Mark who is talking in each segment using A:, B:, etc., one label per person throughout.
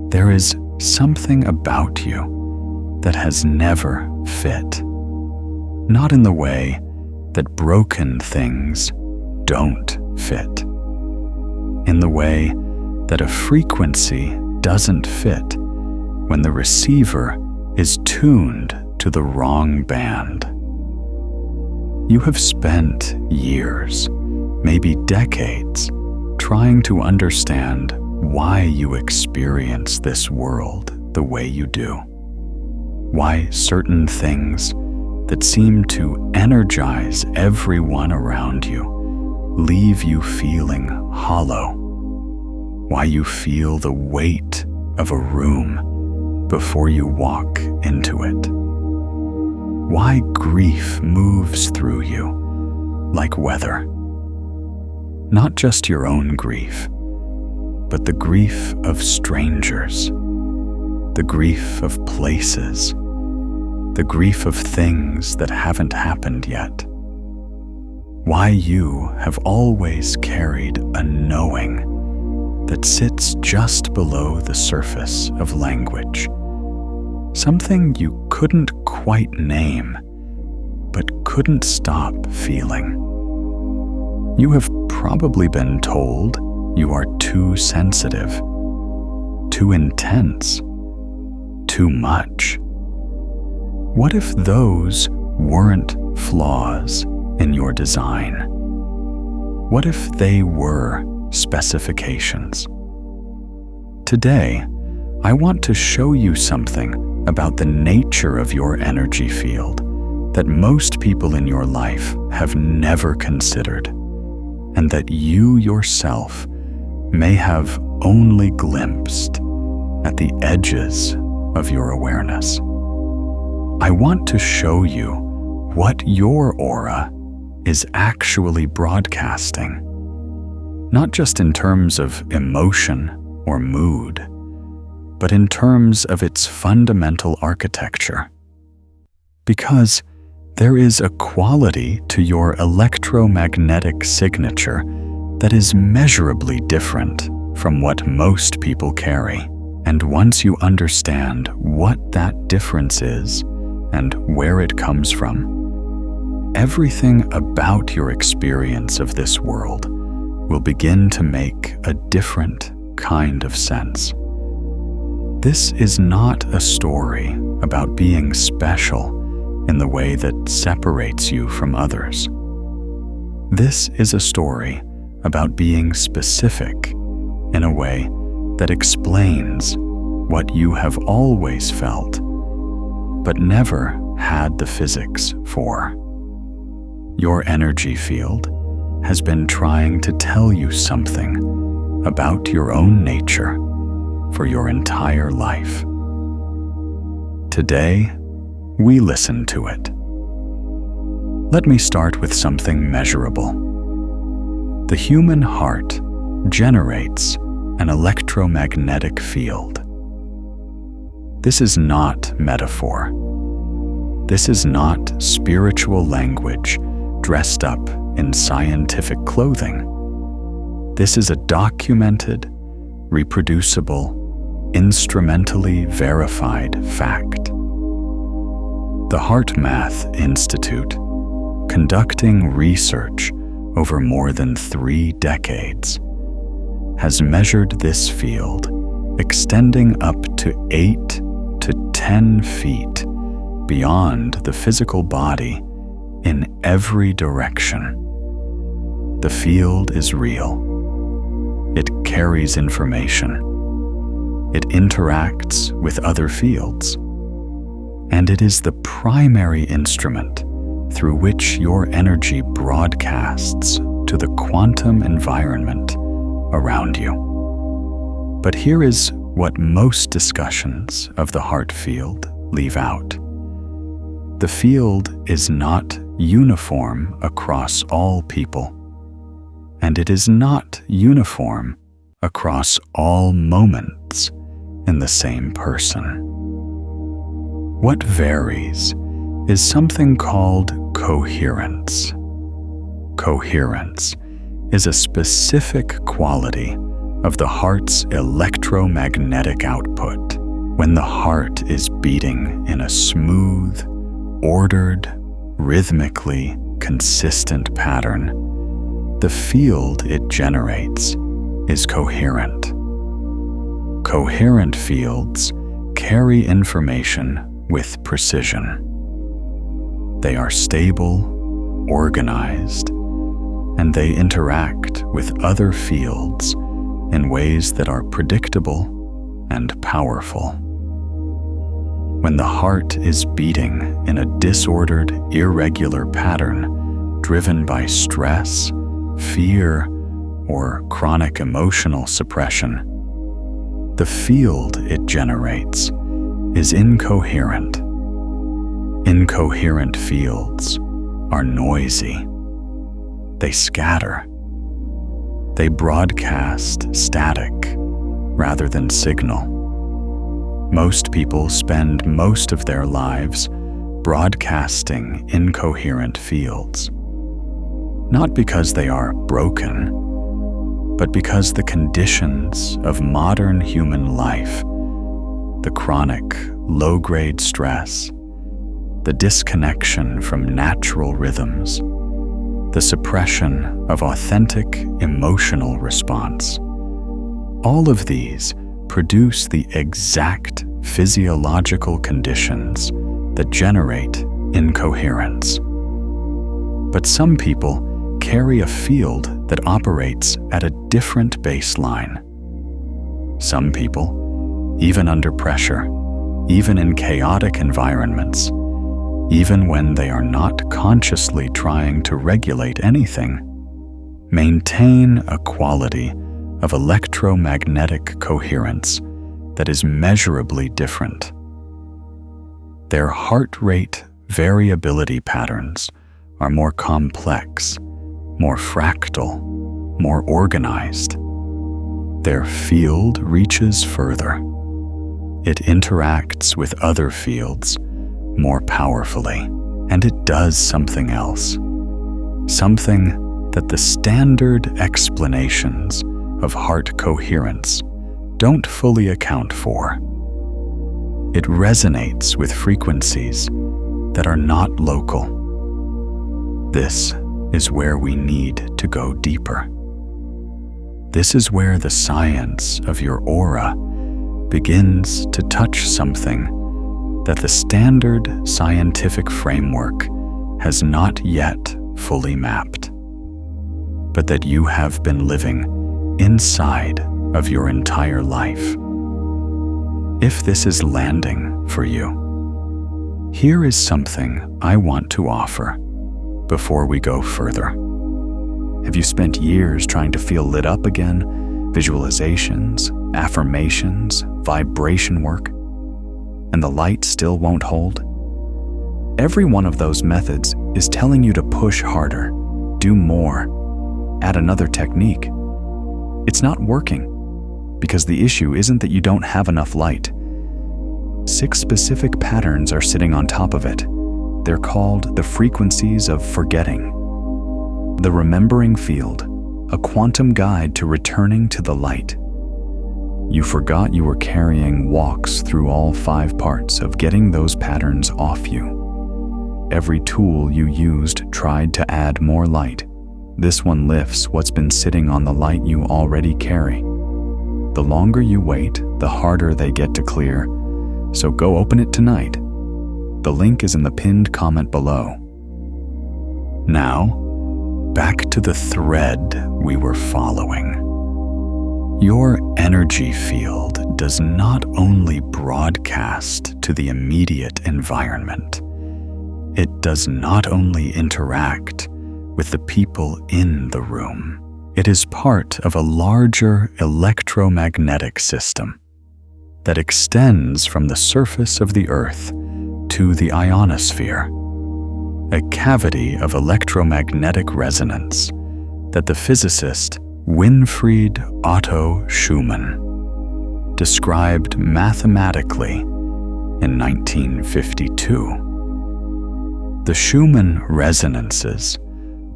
A: there is something about you that has never fit. Not in the way that broken things don't fit. In the way that a frequency doesn't fit when the receiver is tuned to the wrong band. You have spent years, maybe decades, trying to understand why you experience this world the way you do. Why certain things that seem to energize everyone around you leave you feeling hollow. Why you feel the weight of a room before you walk into it. Why grief moves through you like weather. Not just your own grief, but the grief of strangers, the grief of places, the grief of things that haven't happened yet. Why you have always carried a knowing that sits just below the surface of language, something you couldn't quite name, but couldn't stop feeling. You have probably been told you are too sensitive, too intense, too much. What if those weren't flaws in your design? What if they were specifications? Today, I want to show you something about the nature of your energy field that most people in your life have never considered, and that you yourself may have only glimpsed at the edges of your awareness. I want to show you what your aura is actually broadcasting, not just in terms of emotion or mood, but in terms of its fundamental architecture. Because there is a quality to your electromagnetic signature that is measurably different from what most people carry. And once you understand what that difference is and where it comes from, everything about your experience of this world will begin to make a different kind of sense. This is not a story about being special in the way that separates you from others. This is a story about being specific in a way that explains what you have always felt, but never had the physics for. Your energy field has been trying to tell you something about your own nature for your entire life. Today, we listen to it. Let me start with something measurable. The human heart generates an electromagnetic field. This is not metaphor. This is not spiritual language dressed up in scientific clothing. This is a documented, reproducible, instrumentally verified fact. The HeartMath Institute, conducting research over more than 3 decades, has measured this field extending up to 8 to 10 feet beyond the physical body in every direction. The field is real. It carries information. It interacts with other fields. And it is the primary instrument through which your energy broadcasts to the quantum environment around you. But here is what most discussions of the heart field leave out. The field is not uniform across all people, and it is not uniform across all moments in the same person. What varies is something called coherence. Coherence is a specific quality of the heart's electromagnetic output. When the heart is beating in a smooth, ordered, rhythmically consistent pattern, the field it generates is coherent. Coherent fields carry information with precision. They are stable, organized, and they interact with other fields in ways that are predictable and powerful. When the heart is beating in a disordered, irregular pattern driven by stress, fear, or chronic emotional suppression, the field it generates is incoherent. Incoherent fields are noisy. They scatter. They broadcast static rather than signal. Most people spend most of their lives broadcasting incoherent fields. Not because they are broken, but because the conditions of modern human life, the chronic, low-grade stress, the disconnection from natural rhythms, the suppression of authentic emotional response, all of these produce the exact physiological conditions that generate incoherence. But some people carry a field that operates at a different baseline. Some people, even under pressure, even in chaotic environments, even when they are not consciously trying to regulate anything, maintain a quality of electromagnetic coherence that is measurably different. Their heart rate variability patterns are more complex, more fractal, more organized. Their field reaches further. It interacts with other fields more powerfully, and it does something else. Something that the standard explanations of heart coherence don't fully account for. It resonates with frequencies that are not local. This is where we need to go deeper. This is where the science of your aura begins to touch something that the standard scientific framework has not yet fully mapped, but that you have been living inside of your entire life. If this is landing for you, here is something I want to offer before we go further. Have you spent years trying to feel lit up again? Visualizations, affirmations, vibration work, and the light still won't hold? Every one of those methods is telling you to push harder, do more, add another technique. It's not working because the issue isn't that you don't have enough light. 6 specific patterns are sitting on top of it. They're called the frequencies of forgetting. The remembering field, a quantum guide to returning to the light. You forgot you were carrying walks through all 5 parts of getting those patterns off you. Every tool you used tried to add more light. This one lifts what's been sitting on the light you already carry. The longer you wait, the harder they get to clear. So go open it tonight. The link is in the pinned comment below. Now, back to the thread we were following. Your energy field does not only broadcast to the immediate environment, it does not only interact with the people in the room. It is part of a larger electromagnetic system that extends from the surface of the Earth to the ionosphere, a cavity of electromagnetic resonance that the physicist Winfried Otto Schumann described mathematically in 1952. The Schumann resonances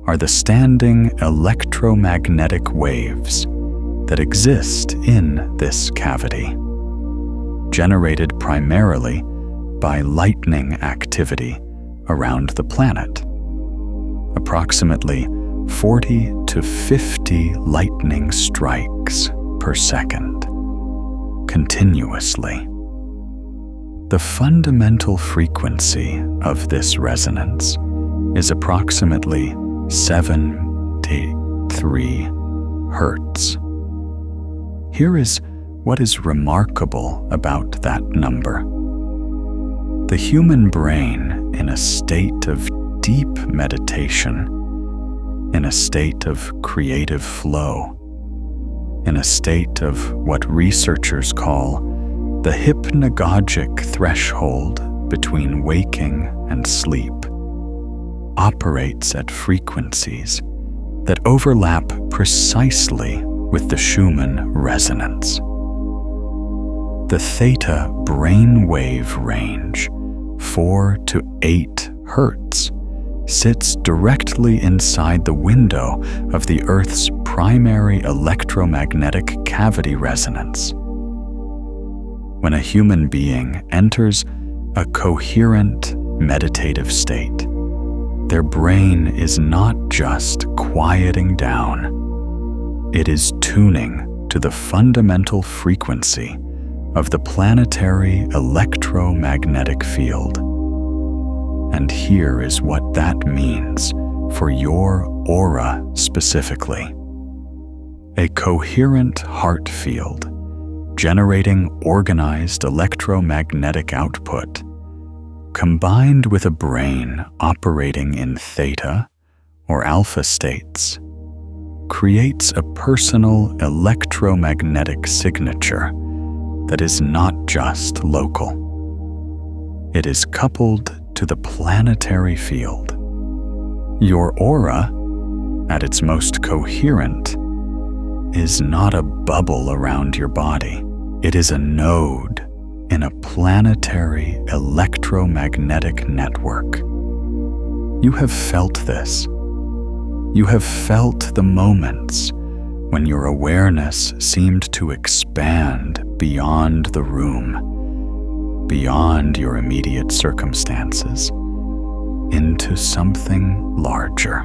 A: are the standing electromagnetic waves that exist in this cavity, generated primarily by lightning activity around the planet. Approximately 40 to 50 lightning strikes per second, continuously. The fundamental frequency of this resonance is approximately 73 Hertz. Here is what is remarkable about that number. The human brain, in a state of deep meditation, in a state of creative flow, in a state of what researchers call the hypnagogic threshold between waking and sleep, operates at frequencies that overlap precisely with the Schumann resonance. The theta brainwave range, 4 to 8 Hertz, sits directly inside the window of the Earth's primary electromagnetic cavity resonance. When a human being enters a coherent meditative state, their brain is not just quieting down, it is tuning to the fundamental frequency of the planetary electromagnetic field. And here is what that means for your aura specifically. A coherent heart field, generating organized electromagnetic output, combined with a brain operating in theta or alpha states, creates a personal electromagnetic signature that is not just local. It is coupled to the planetary field. Your aura, at its most coherent, is not a bubble around your body. It is a node in a planetary electromagnetic network. You have felt this. You have felt the moments when your awareness seemed to expand beyond the room, beyond your immediate circumstances, into something larger.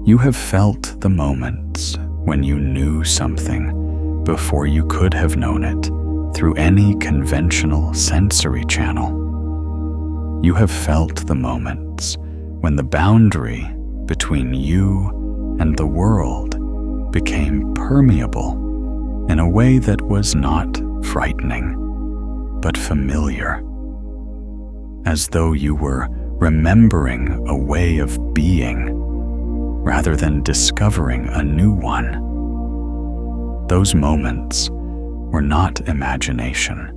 A: You have felt the moments when you knew something before you could have known it through any conventional sensory channel. You have felt the moments when the boundary between you and the world became permeable in a way that was not frightening, but familiar, as though you were remembering a way of being rather than discovering a new one. Those moments were not imagination.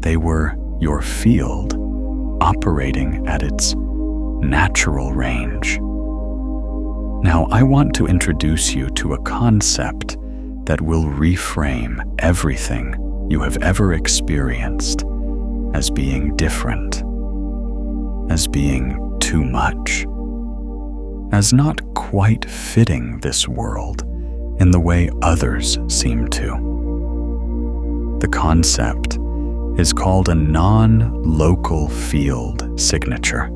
A: They were your field operating at its natural range. Now, I want to introduce you to a concept that will reframe everything you have ever experienced as being different, as being too much, as not quite fitting this world in the way others seem to. The concept is called a non-local field signature.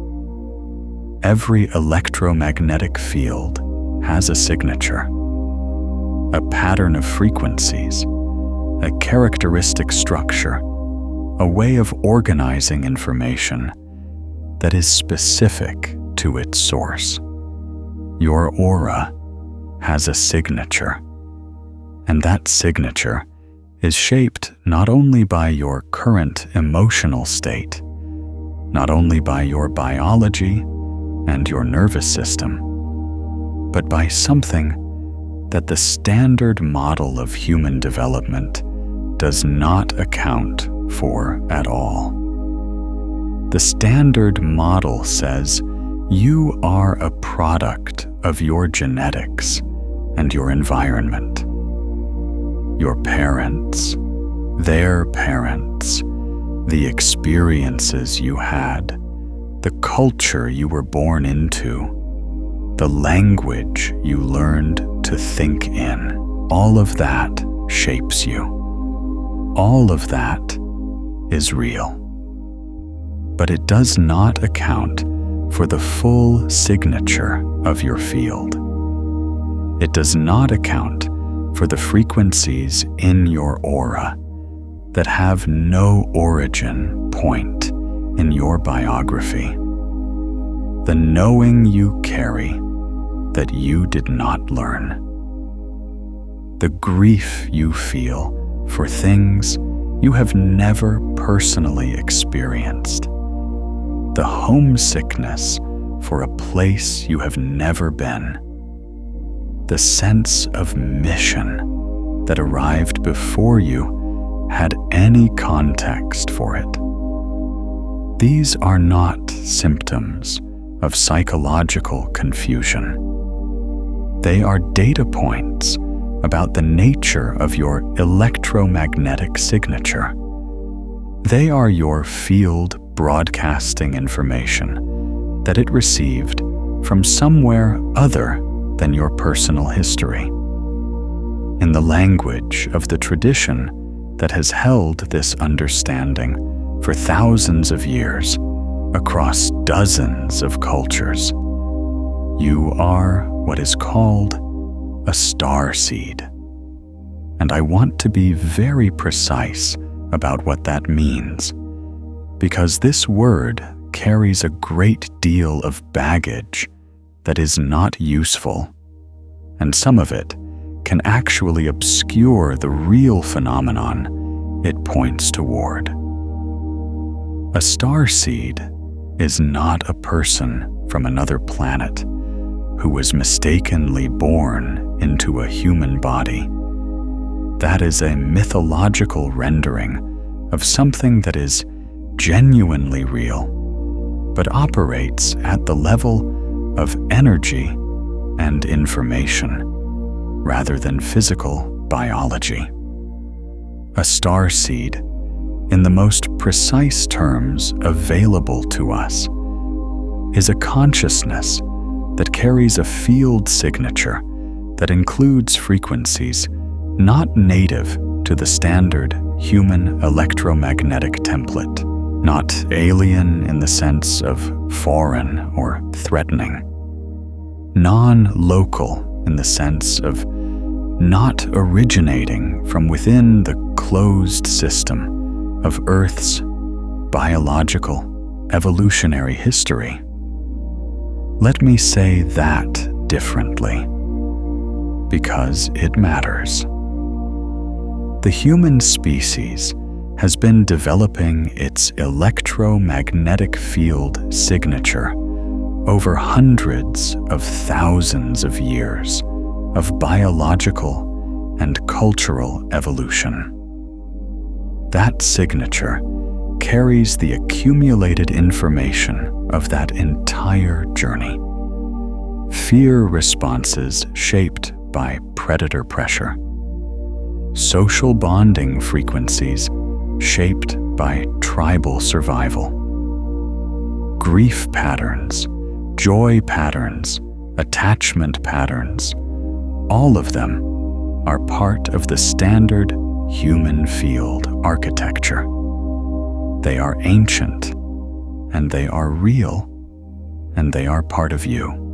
A: Every electromagnetic field has a signature, a pattern of frequencies, a characteristic structure, a way of organizing information that is specific to its source. Your aura has a signature, and that signature is shaped not only by your current emotional state, not only by your biology and your nervous system, but by something that the standard model of human development does not account for at all. The standard model says you are a product of your genetics and your environment. Your parents, their parents, the experiences you had, the culture you were born into, the language you learned to think in. all of that shapes you. All of that is real. But it does not account for the full signature of your field. It does not account for the frequencies in your aura that have no origin point in your biography. The knowing you carry that you did not learn. The grief you feel for things you have never personally experienced. The homesickness for a place you have never been. The sense of mission that arrived before you had any context for it. These are not symptoms of psychological confusion. They are data points about the nature of your electromagnetic signature. They are your field broadcasting information that it received from somewhere other than your personal history. In the language of the tradition that has held this understanding for thousands of years across dozens of cultures, you are what is called a starseed. And I want to be very precise about what that means, because this word carries a great deal of baggage that is not useful, and some of it can actually obscure the real phenomenon it points toward. A starseed is not a person from another planet who was mistakenly born into a human body. That is a mythological rendering of something that is genuinely real, but operates at the level of energy and information rather than physical biology. A starseed, in the most precise terms available to us, is a consciousness that carries a field signature that includes frequencies not native to the standard human electromagnetic template, not alien in the sense of foreign or threatening, non-local in the sense of not originating from within the closed system of Earth's biological evolutionary history. Let me say that differently, because it matters. The human species has been developing its electromagnetic field signature over hundreds of thousands of years of biological and cultural evolution. That signature carries the accumulated information of that entire journey. Fear responses shaped by predator pressure. Social bonding frequencies shaped by tribal survival. Grief patterns, joy patterns, attachment patterns, all of them are part of the standard human field architecture. They are ancient, and they are real, and they are part of you.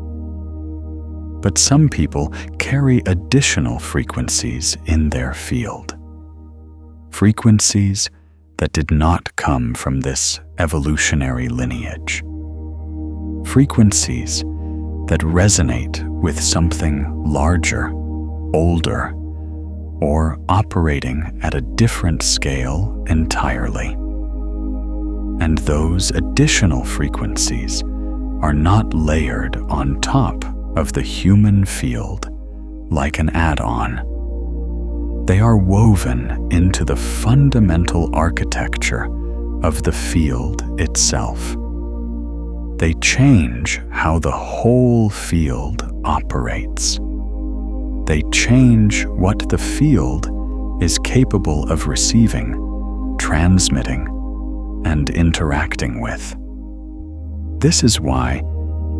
A: But some people carry additional frequencies in their field. Frequencies that did not come from this evolutionary lineage. Frequencies that resonate with something larger, older, or operating at a different scale entirely. And those additional frequencies are not layered on top of the human field like an add-on. They are woven into the fundamental architecture of the field itself. They change how the whole field operates. They change what the field is capable of receiving, transmitting, and interacting with. This is why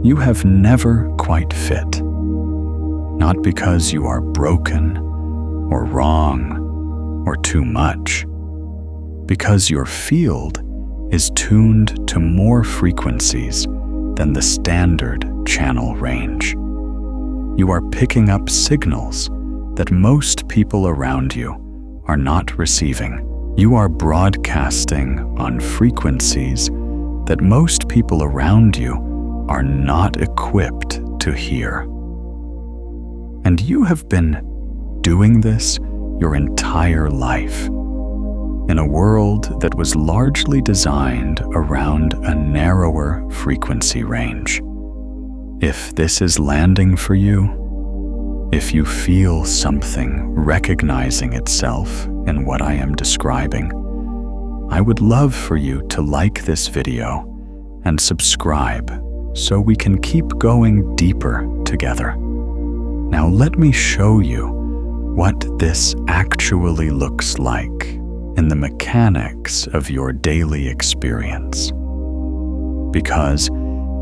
A: you have never quite fit. Not because you are broken or wrong or too much, because your field is tuned to more frequencies than the standard channel range. You are picking up signals that most people around you are not receiving. You are broadcasting on frequencies that most people around you are not equipped to hear. And you have been doing this your entire life, in a world that was largely designed around a narrower frequency range. If this is landing for you, if you feel something recognizing itself in what I am describing, I would love for you to like this video and subscribe so we can keep going deeper together. Now let me show you what this actually looks like in the mechanics of your daily experience. Because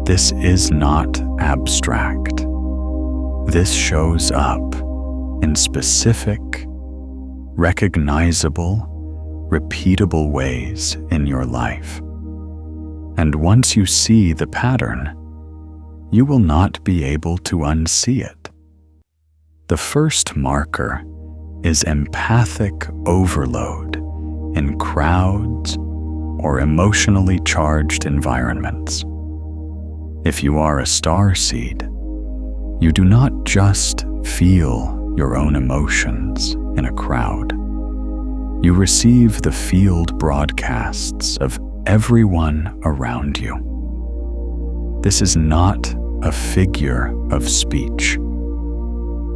A: this is not abstract. This shows up in specific, recognizable, repeatable ways in your life. And once you see the pattern, you will not be able to unsee it. The first marker is empathic overload in crowds or emotionally charged environments. If you are a starseed, you do not just feel your own emotions in a crowd. You receive the field broadcasts of everyone around you. This is not a figure of speech.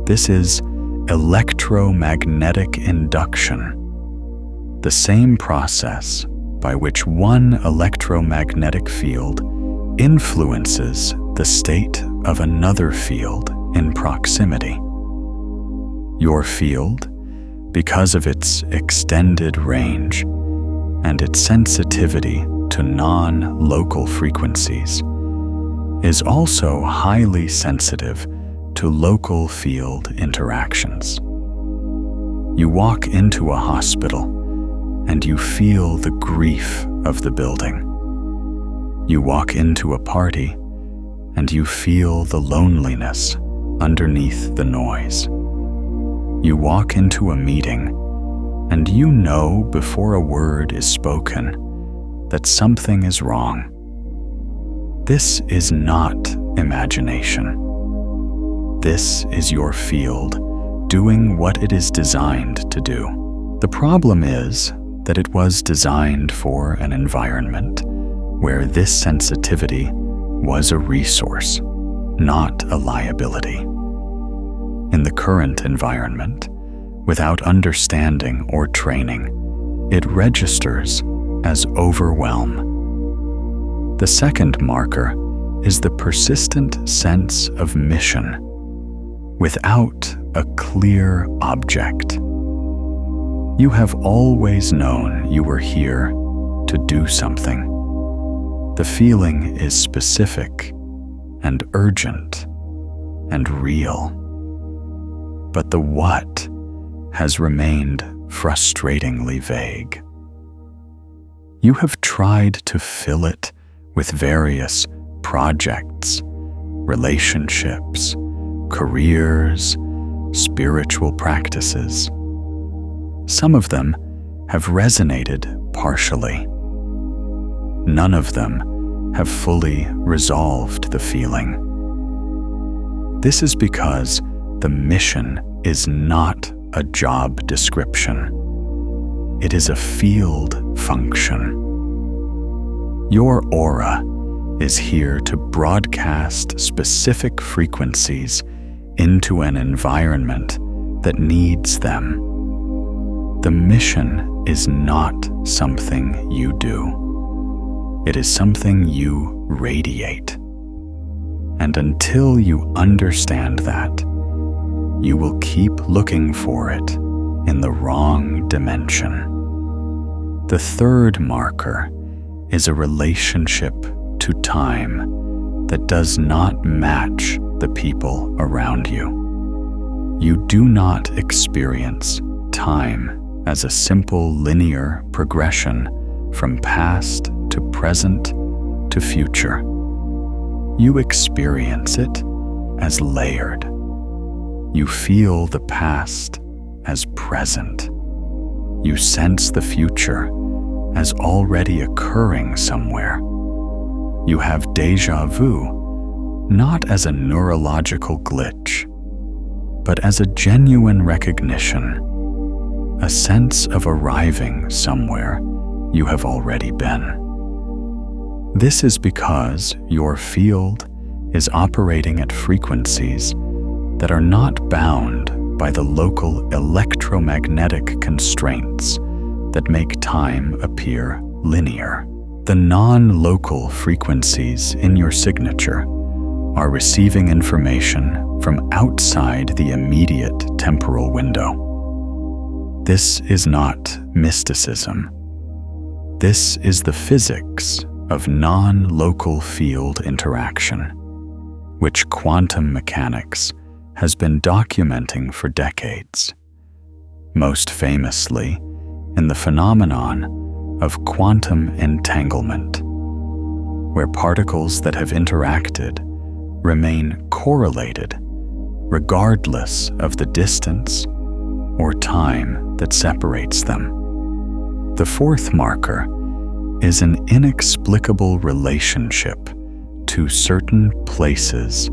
A: This is electromagnetic induction, the same process by which one electromagnetic field influences the state of another field in proximity. Your field, because of its extended range and its sensitivity to non-local frequencies, is also highly sensitive to local field interactions. You walk into a hospital and you feel the grief of the building. You walk into a party and you feel the loneliness underneath the noise. You walk into a meeting and you know before a word is spoken that something is wrong. This is not imagination. This is your field doing what it is designed to do. The problem is that it was designed for an environment where this sensitivity was a resource, not a liability. In the current environment, without understanding or training, it registers as overwhelm. The second marker is the persistent sense of mission without a clear object. You have always known you were here to do something. The feeling is specific and urgent and real. But the what has remained frustratingly vague. You have tried to fill it with various projects, relationships, careers, spiritual practices. Some of them have resonated partially. None of them have fully resolved the feeling. This is because the mission is not a job description. It is a field function. Your aura is here to broadcast specific frequencies into an environment that needs them. The mission is not something you do. It is something you radiate. And until you understand that, you will keep looking for it in the wrong dimension. The third marker is a relationship to time that does not match the people around you. You do not experience time as a simple linear progression from past to present to future. You experience it as layered. You feel the past as present. You sense the future as already occurring somewhere. You have déjà vu, not as a neurological glitch, but as a genuine recognition, a sense of arriving somewhere you have already been. This is because your field is operating at frequencies that are not bound by the local electromagnetic constraints that make time appear linear. The non-local frequencies in your signature are receiving information from outside the immediate temporal window. This is not mysticism. This is the physics of non-local field interaction, which quantum mechanics has been documenting for decades, most famously in the phenomenon of quantum entanglement, where particles that have interacted remain correlated regardless of the distance or time that separates them. The fourth marker is an inexplicable relationship to certain places,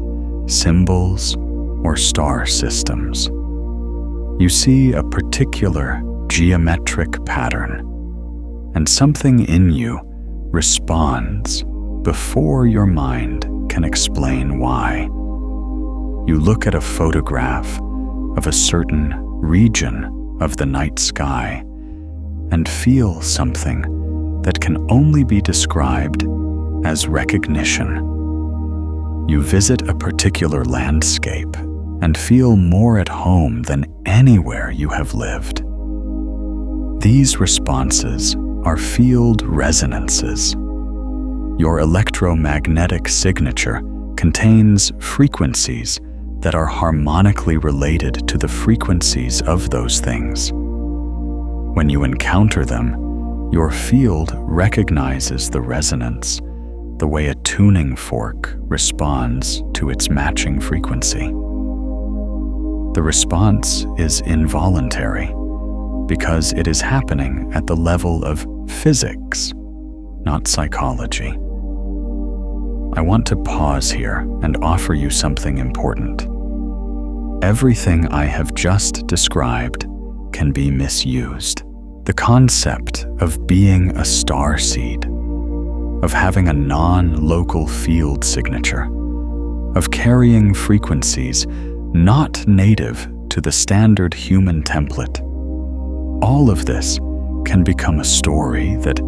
A: symbols, or star systems. You see a particular geometric pattern, and something in you responds before your mind can explain why. You look at a photograph of a certain region of the night sky and feel something that can only be described as recognition. You visit a particular landscape and feel more at home than anywhere you have lived. These responses are field resonances. Your electromagnetic signature contains frequencies that are harmonically related to the frequencies of those things. When you encounter them, your field recognizes the resonance the way a tuning fork responds to its matching frequency. The response is involuntary because it is happening at the level of physics, not psychology. I want to pause here and offer you something important. Everything I have just described can be misused. The concept of being a starseed, of having a non-local field signature, of carrying frequencies not native to the standard human template, all of this can become a story that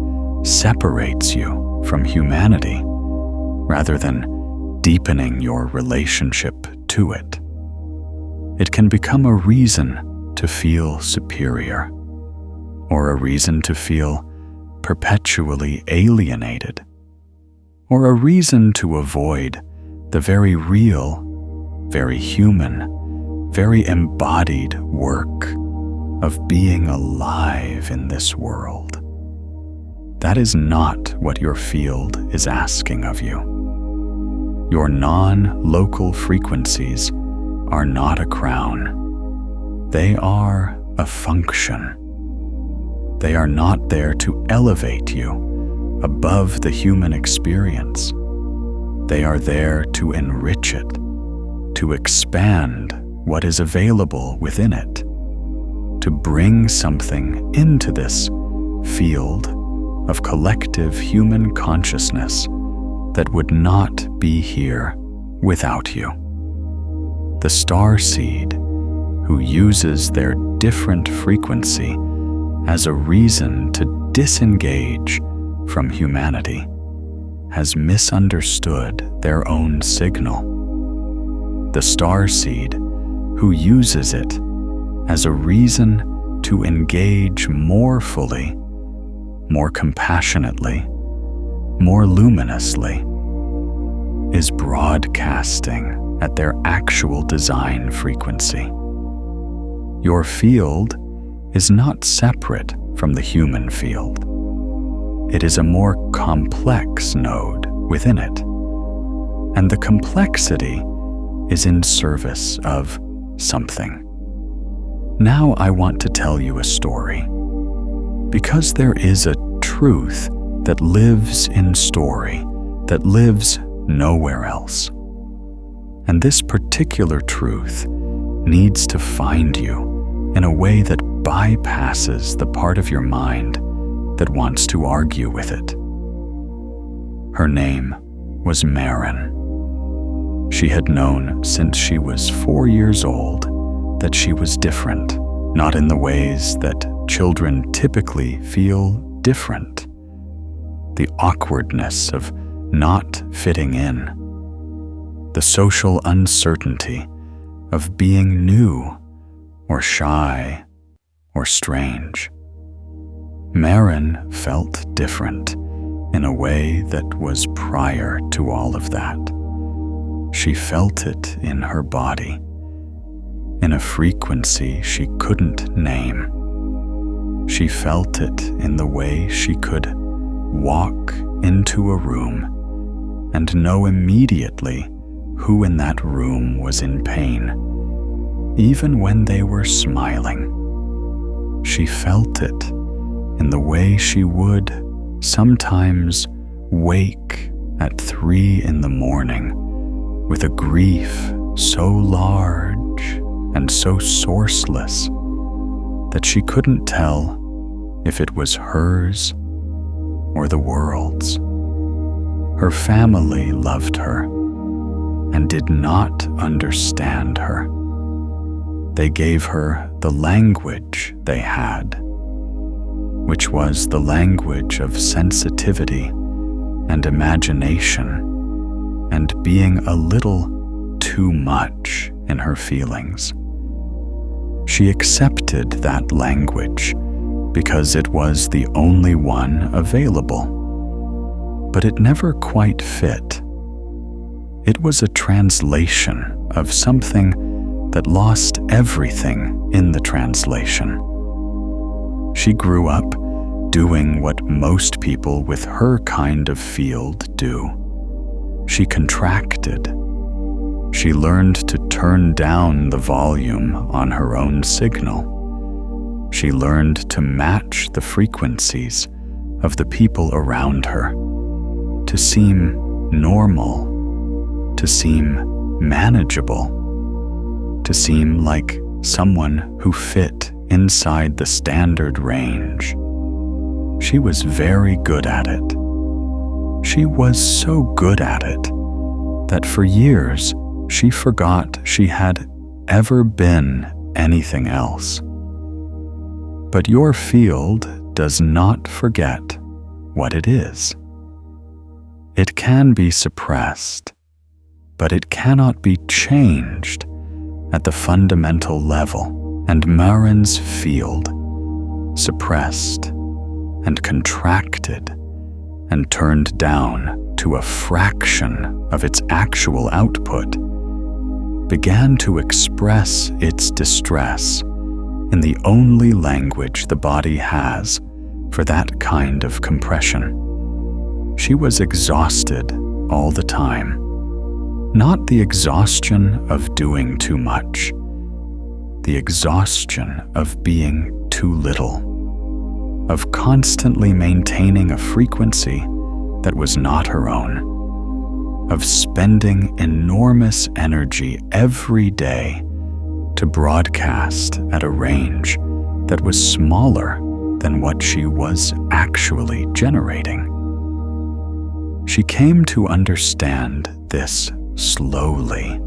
A: separates you from humanity rather than deepening your relationship to it. It can become a reason to feel superior, or a reason to feel perpetually alienated, or a reason to avoid the very real, very human, very embodied work of being alive in this world. That is not what your field is asking of you. Your non-local frequencies are not a crown. They are a function. They are not there to elevate you above the human experience. They are there to enrich it, to expand what is available within it, to bring something into this field of collective human consciousness that would not be here without you. The starseed, who uses their different frequency as a reason to disengage from humanity, has misunderstood their own signal. The starseed, who uses it as a reason to engage more fully, more compassionately, more luminously, is broadcasting at their actual design frequency. Your field is not separate from the human field. It is a more complex node within it, and the complexity is in service of something. Now I want to tell you a story, because there is a truth that lives in story, that lives nowhere else. And this particular truth needs to find you in a way that bypasses the part of your mind that wants to argue with it. Her name was Marin. She had known since she was 4 years old that she was different, not in the ways that children typically feel different. The awkwardness of not fitting in, the social uncertainty of being new or shy or strange. Marin felt different in a way that was prior to all of that. She felt it in her body, in a frequency she couldn't name. She felt it in the way she could walk into a room and know immediately who in that room was in pain, even when they were smiling. She felt it in the way she would sometimes wake at 3 a.m. with a grief so large and so sourceless that she couldn't tell if it was hers or the world's. Her family loved her and did not understand her. They gave her the language they had, which was the language of sensitivity and imagination and being a little too much in her feelings. She accepted that language because it was the only one available, but it never quite fit. It was a translation of something that lost everything in the translation. She grew up doing what most people with her kind of field do. She contracted. She learned to turn down the volume on her own signal. She learned to match the frequencies of the people around her, to seem normal, to seem manageable, to seem like someone who fit inside the standard range. She was very good at it. She was so good at it that for years she forgot she had ever been anything else. But your field does not forget what it is. It can be suppressed, but it cannot be changed at the fundamental level. And Marin's field, suppressed and contracted and turned down to a fraction of its actual output, began to express its distress in the only language the body has for that kind of compression. She was exhausted all the time, not the exhaustion of doing too much, the exhaustion of being too little, of constantly maintaining a frequency that was not her own, of spending enormous energy every day to broadcast at a range that was smaller than what she was actually generating. She came to understand this slowly,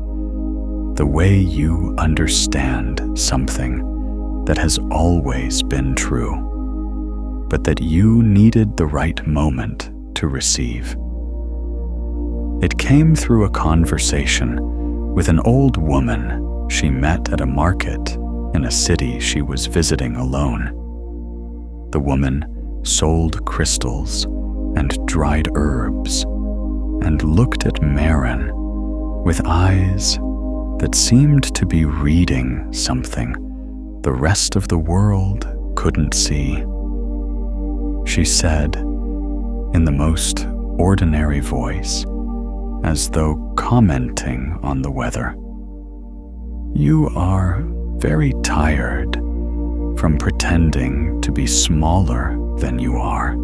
A: the way you understand something that has always been true, but that you needed the right moment to receive. It came through a conversation with an old woman she met at a market in a city she was visiting alone. The woman sold crystals and dried herbs and looked at Marin with eyes that seemed to be reading something the rest of the world couldn't see. She said, in the most ordinary voice, as though commenting on the weather, "You are very tired from pretending to be smaller than you are."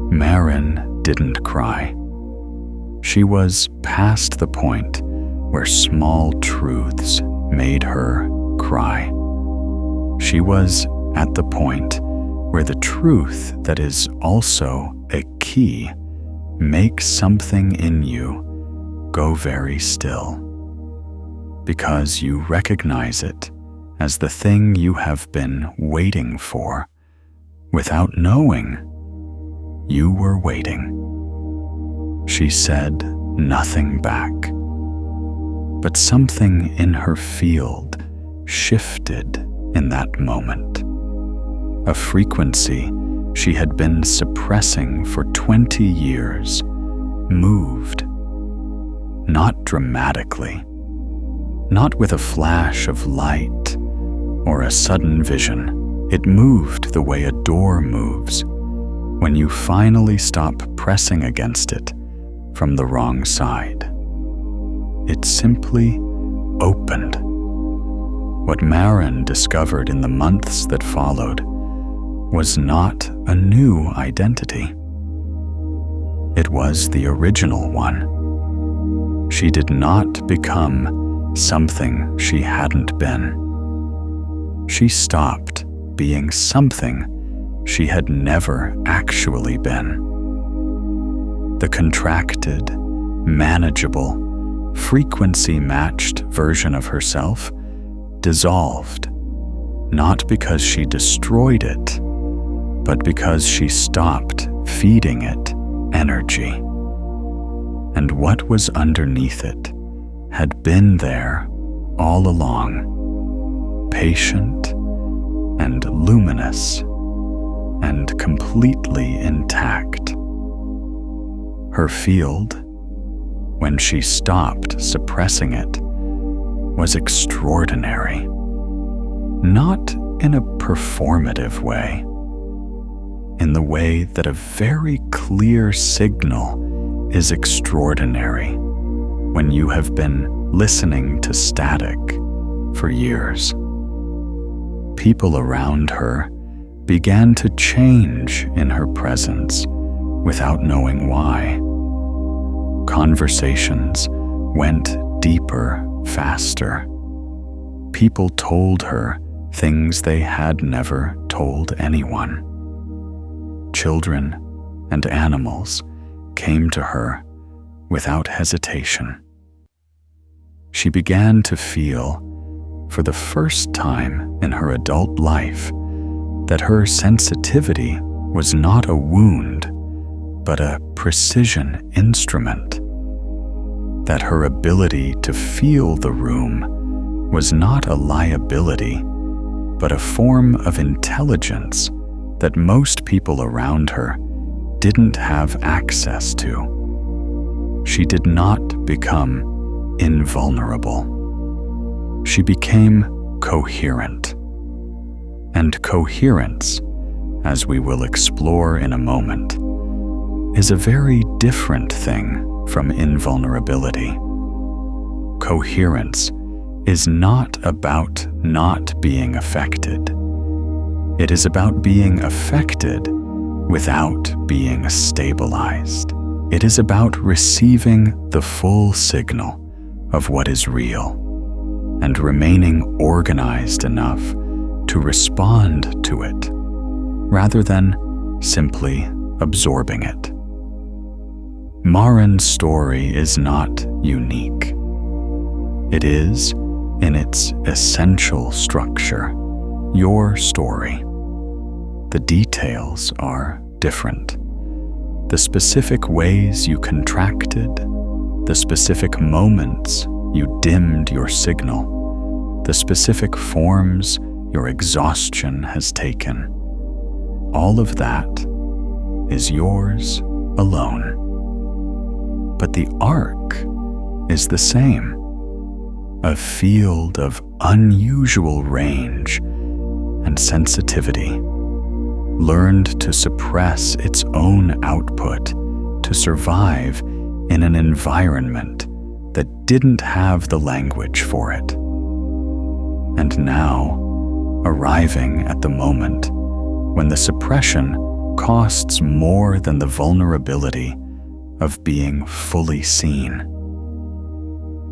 A: Marin didn't cry. She was past the point where small truths made her cry. She was at the point where the truth that is also a key makes something in you go very still, because you recognize it as the thing you have been waiting for without knowing you were waiting. She said nothing back, but something in her field shifted in that moment. A frequency she had been suppressing for 20 years moved, not dramatically, not with a flash of light or a sudden vision. It moved the way a door moves when you finally stop pressing against it from the wrong side. It simply opened. What Marin discovered in the months that followed was not a new identity. It was the original one. She did not become something she hadn't been. She stopped being something she had never actually been. The contracted, manageable, frequency-matched version of herself dissolved, not because she destroyed it, but because she stopped feeding it energy. And what was underneath it had been there all along, patient and luminous and completely intact. Her field, when she stopped suppressing it, was extraordinary, not in a performative way, in the way that a very clear signal is extraordinary when you have been listening to static for years. People around her began to change in her presence without knowing why. Conversations went deeper, faster. People told her things they had never told anyone. Children and animals came to her without hesitation. She began to feel, for the first time in her adult life, that her sensitivity was not a wound, but a precision instrument. That her ability to feel the room was not a liability, but a form of intelligence that most people around her didn't have access to. She did not become invulnerable. She became coherent. And coherence, as we will explore in a moment, is a very different thing from invulnerability. Coherence is not about not being affected. It is about being affected without being stabilized. It is about receiving the full signal of what is real and remaining organized enough to respond to it, rather than simply absorbing it. Marin's story is not unique. It is, in its essential structure, your story. The details are different. The specific ways you contracted, the specific moments you dimmed your signal, the specific forms your exhaustion has taken, all of that is yours alone. But the arc is the same, a field of unusual range and sensitivity learned to suppress its own output to survive in an environment that didn't have the language for it. And now, arriving at the moment when the suppression costs more than the vulnerability of being fully seen.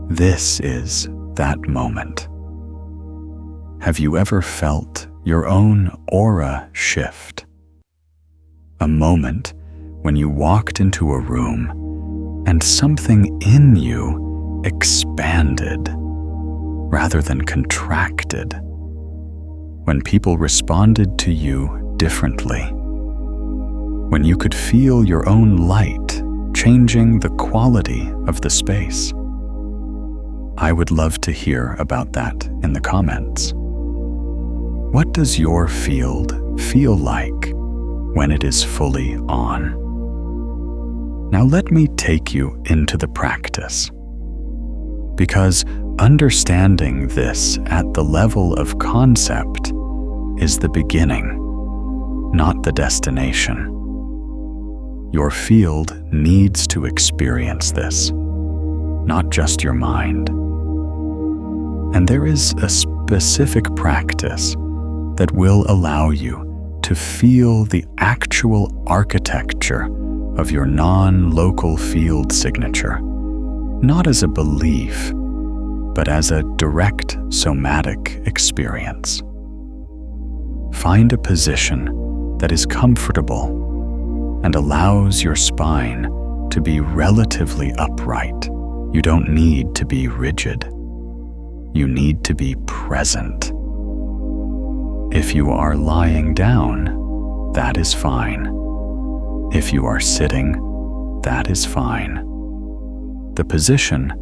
A: This is that moment. Have you ever felt your own aura shift? A moment when you walked into a room and something in you expanded rather than contracted. When people responded to you differently. When you could feel your own light changing the quality of the space. I would love to hear about that in the comments. What does your field feel like when it is fully on? Now let me take you into the practice. Because understanding this at the level of concept is the beginning, not the destination. Your field needs to experience this, not just your mind. And there is a specific practice that will allow you to feel the actual architecture of your non-local field signature, not as a belief, but as a direct somatic experience. Find a position that is comfortable and allows your spine to be relatively upright. You don't need to be rigid. You need to be present. If you are lying down, that is fine. If you are sitting, that is fine. The position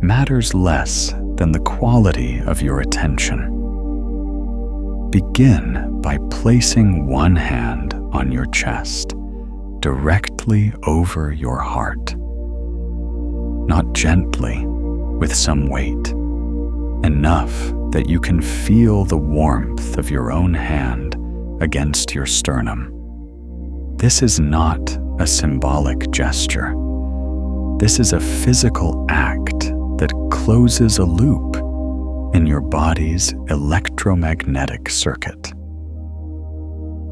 A: matters less than the quality of your attention. Begin by placing one hand on your chest, directly over your heart. Not gently, with some weight, enough that you can feel the warmth of your own hand against your sternum. This is not a symbolic gesture. This is a physical act that closes a loop in your body's electromagnetic circuit.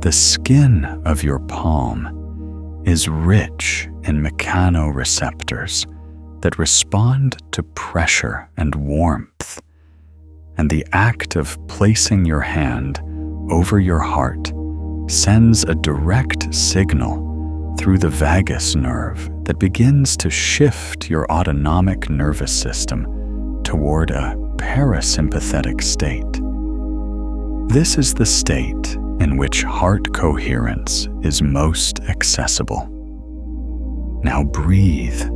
A: The skin of your palm is rich in mechanoreceptors that respond to pressure and warmth, and the act of placing your hand over your heart sends a direct signal through the vagus nerve that begins to shift your autonomic nervous system toward a parasympathetic state. This is the state in which heart coherence is most accessible. Now breathe,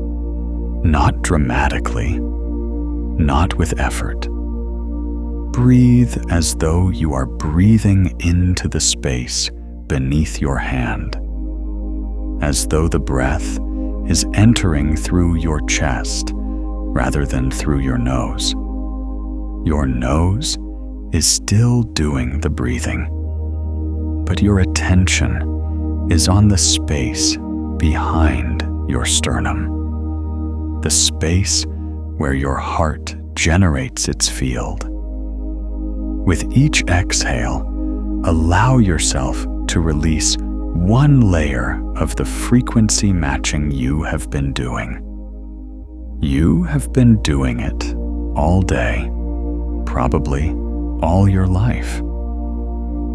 A: not dramatically, not with effort. Breathe as though you are breathing into the space beneath your hand, as though the breath is entering through your chest rather than through your nose. Your nose is still doing the breathing, but your attention is on the space behind your sternum, the space where your heart generates its field. With each exhale, allow yourself to release one layer of the frequency matching you have been doing. You have been doing it all day, probably all your life.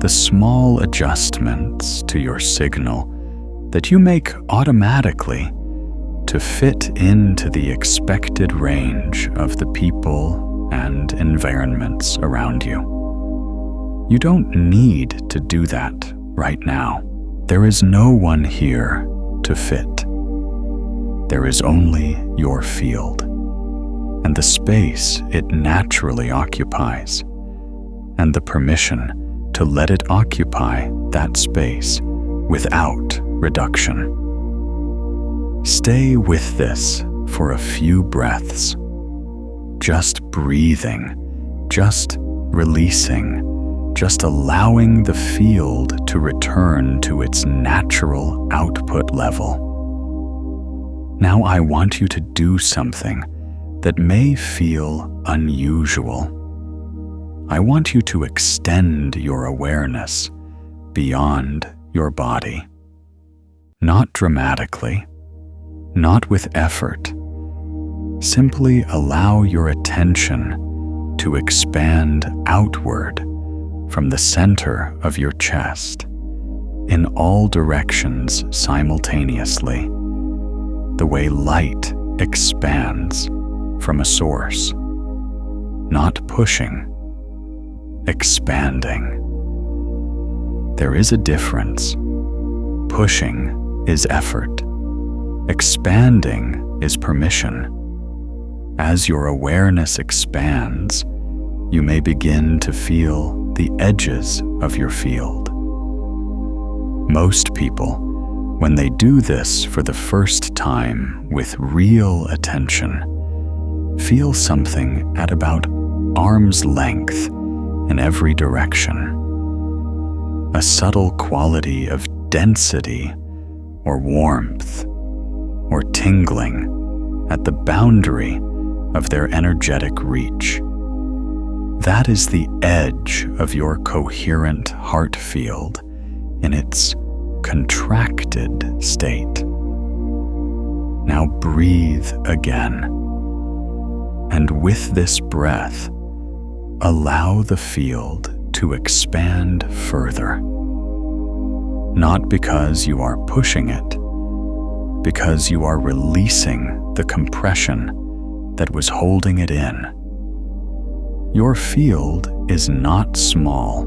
A: The small adjustments to your signal that you make automatically to fit into the expected range of the people and environments around you. You don't need to do that right now. There is no one here to fit. There is only your field and the space it naturally occupies, and the permission to let it occupy that space without reduction. Stay with this for a few breaths, just breathing, just releasing, just allowing the field to return to its natural output level. Now I want you to do something that may feel unusual. I want you to extend your awareness beyond your body. Not dramatically, not with effort. Simply allow your attention to expand outward from the center of your chest in all directions simultaneously, the way light expands from a source. Not pushing, expanding. There is a difference. Pushing is effort. Expanding is permission. As your awareness expands, you may begin to feel the edges of your field. Most people, when they do this for the first time with real attention, feel something at about arm's length in every direction. A subtle quality of density or warmth or tingling at the boundary of their energetic reach. That is the edge of your coherent heart field in its contracted state. Now breathe again. And with this breath, allow the field to expand further. Not because you are pushing it, because you are releasing the compression that was holding it in. Your field is not small.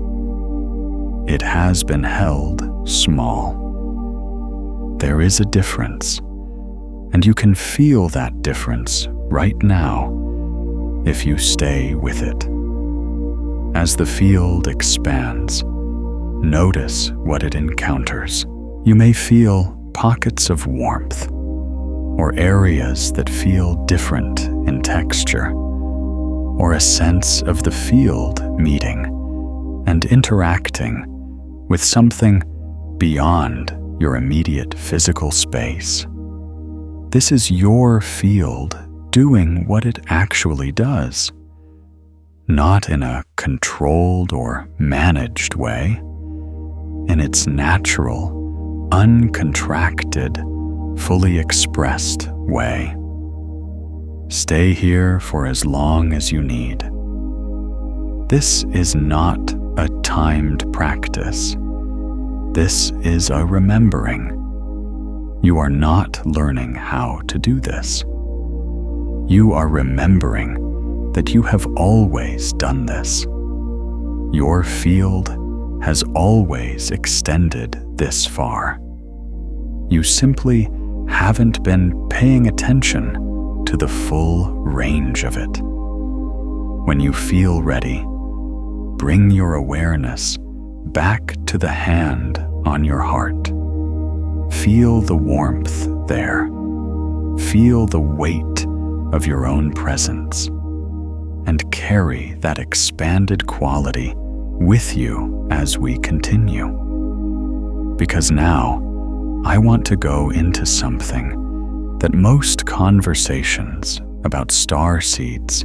A: It has been held small. There is a difference, and you can feel that difference right now if you stay with it. As the field expands, notice what it encounters. You may feel pockets of warmth, or areas that feel different in texture, or a sense of the field meeting and interacting with something beyond your immediate physical space. This is your field doing what it actually does, not in a controlled or managed way, in its natural, uncontracted, fully expressed way. Stay here for as long as you need. This is not a timed practice. This is a remembering. You are not learning how to do this. You are remembering that you have always done this. Your field has always extended this far. You simply haven't been paying attention to the full range of it. When you feel ready, bring your awareness back to the hand on your heart. Feel the warmth there. Feel the weight of your own presence, and carry that expanded quality with you as we continue. Because now, I want to go into something that most conversations about starseeds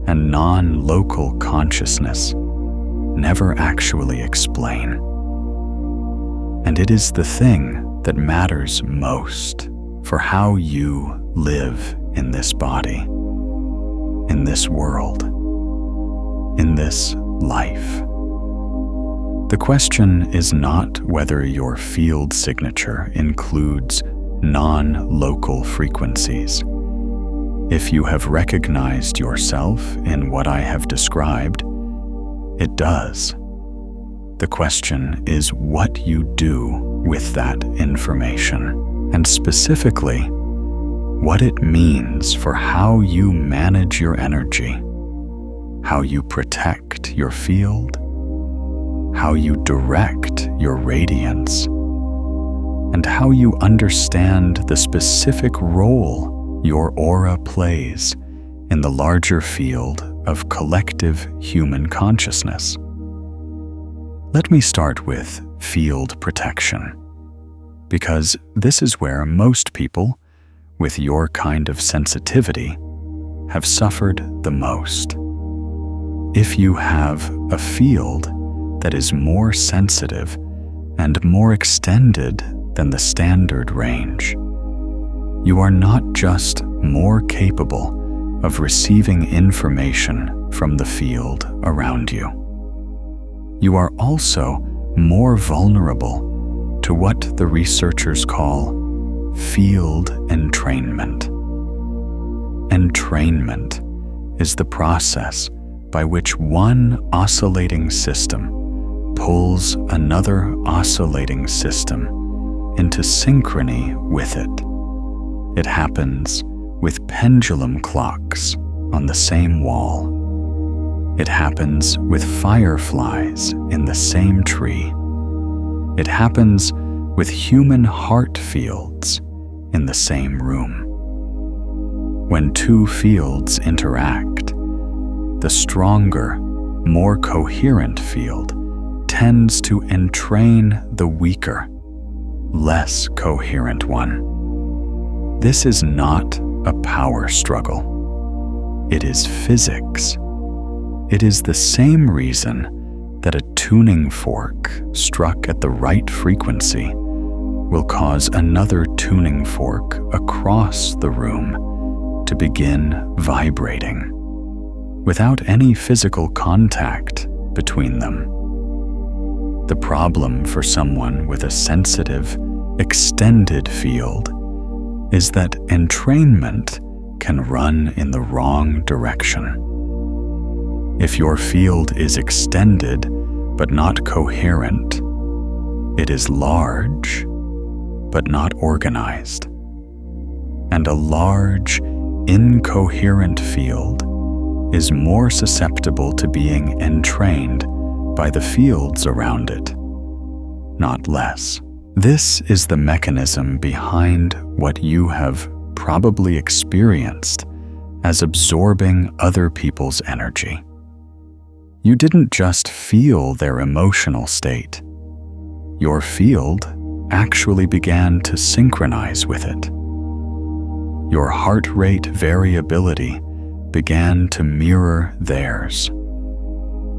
A: and non-local consciousness never actually explain. And it is the thing that matters most for how you live in this body, in this world, in this life. The question is not whether your field signature includes non-local frequencies. If you have recognized yourself in what I have described, it does. The question is what you do with that information, and specifically, what it means for how you manage your energy, how you protect your field, how you direct your radiance, and how you understand the specific role your aura plays in the larger field of collective human consciousness. Let me start with field protection, because this is where most people with your kind of sensitivity have suffered the most. If you have a field that is more sensitive and more extended than the standard range, you are not just more capable of receiving information from the field around you. You are also more vulnerable to what the researchers call field entrainment. Entrainment is the process by which one oscillating system pulls another oscillating system into synchrony with it. It happens with pendulum clocks on the same wall. It happens with fireflies in the same tree. It happens with human heart fields in the same room. When two fields interact, the stronger, more coherent field tends to entrain the weaker, less coherent one. This is not a power struggle. It is physics. It is the same reason that a tuning fork struck at the right frequency will cause another tuning fork across the room to begin vibrating, without any physical contact between them. The problem for someone with a sensitive, extended field is that entrainment can run in the wrong direction. If your field is extended but not coherent, it is large but not organized. And a large, incoherent field is more susceptible to being entrained by the fields around it, not less. This is the mechanism behind what you have probably experienced as absorbing other people's energy. You didn't just feel their emotional state. Your field actually began to synchronize with it. Your heart rate variability began to mirror theirs.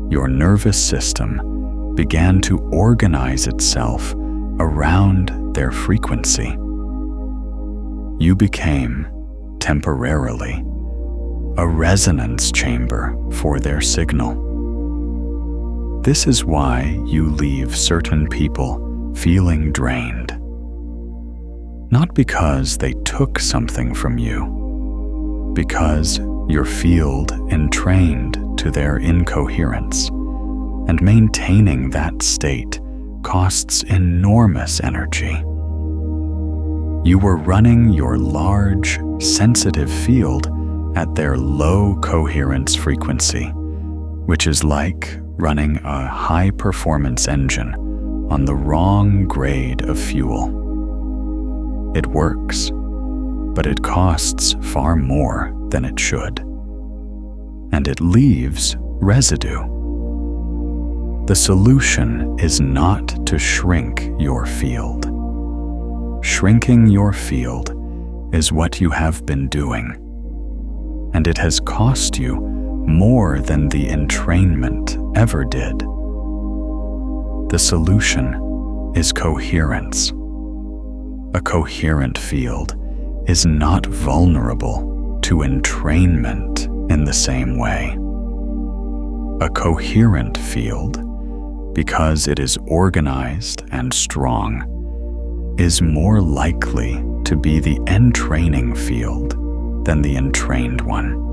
A: Your nervous system began to organize itself around their frequency. You became, temporarily, a resonance chamber for their signal. This is why you leave certain people feeling drained. Not because they took something from you, because your field entrained to their incoherence, and maintaining that state costs enormous energy. You were running your large, sensitive field at their low coherence frequency, which is like running a high-performance engine on the wrong grade of fuel. It works, but it costs far more than it should. And it leaves residue. The solution is not to shrink your field. Shrinking your field is what you have been doing, and it has cost you more than the entrainment ever did. The solution is coherence. A coherent field is not vulnerable to entrainment in the same way. A coherent field, because it is organized and strong, is more likely to be the entraining field than the entrained one.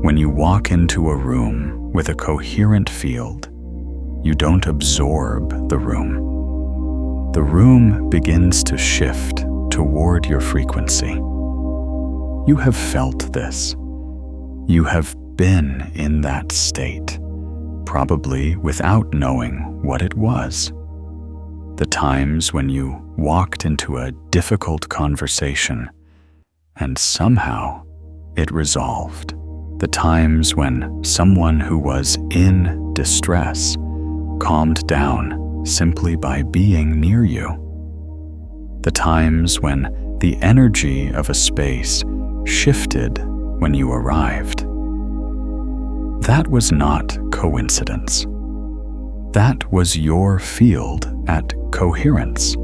A: When you walk into a room with a coherent field, you don't absorb the room. The room begins to shift toward your frequency. You have felt this. You have been in that state, probably without knowing what it was. The times when you walked into a difficult conversation and somehow it resolved. The times when someone who was in distress calmed down simply by being near you. The times when the energy of a space shifted when you arrived. That was not coincidence. That was your field at Coherence,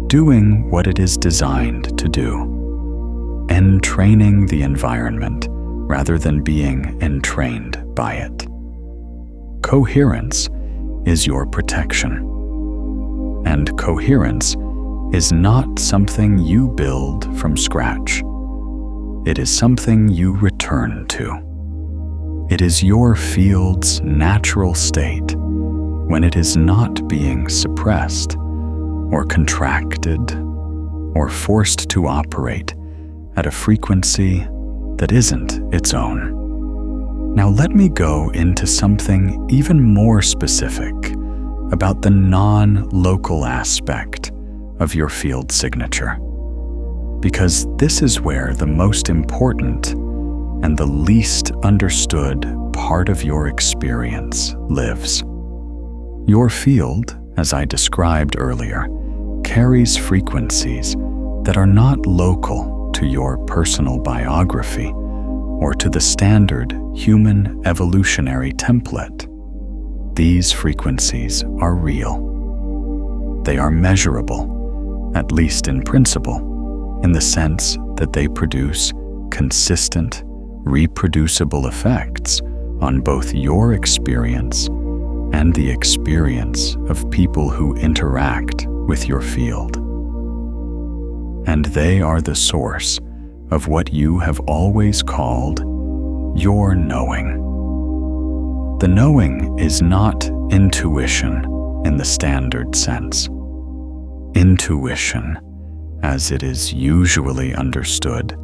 A: doing what it is designed to do, entraining the environment rather than being entrained by it. Coherence is your protection, and coherence is not something you build from scratch. It is something you return to. It is your field's natural state when it is not being suppressed or contracted or forced to operate at a frequency that isn't its own. Now let me go into something even more specific about the non-local aspect of your field signature, because this is where the most important and the least understood part of your experience lives. Your field, as I described earlier, carries frequencies that are not local to your personal biography or to the standard human evolutionary template. These frequencies are real. They are measurable, at least in principle, in the sense that they produce consistent, reproducible effects on both your experience and the experience of people who interact with your field. And they are the source of what you have always called your knowing. The knowing is not intuition in the standard sense. Intuition, as it is usually understood,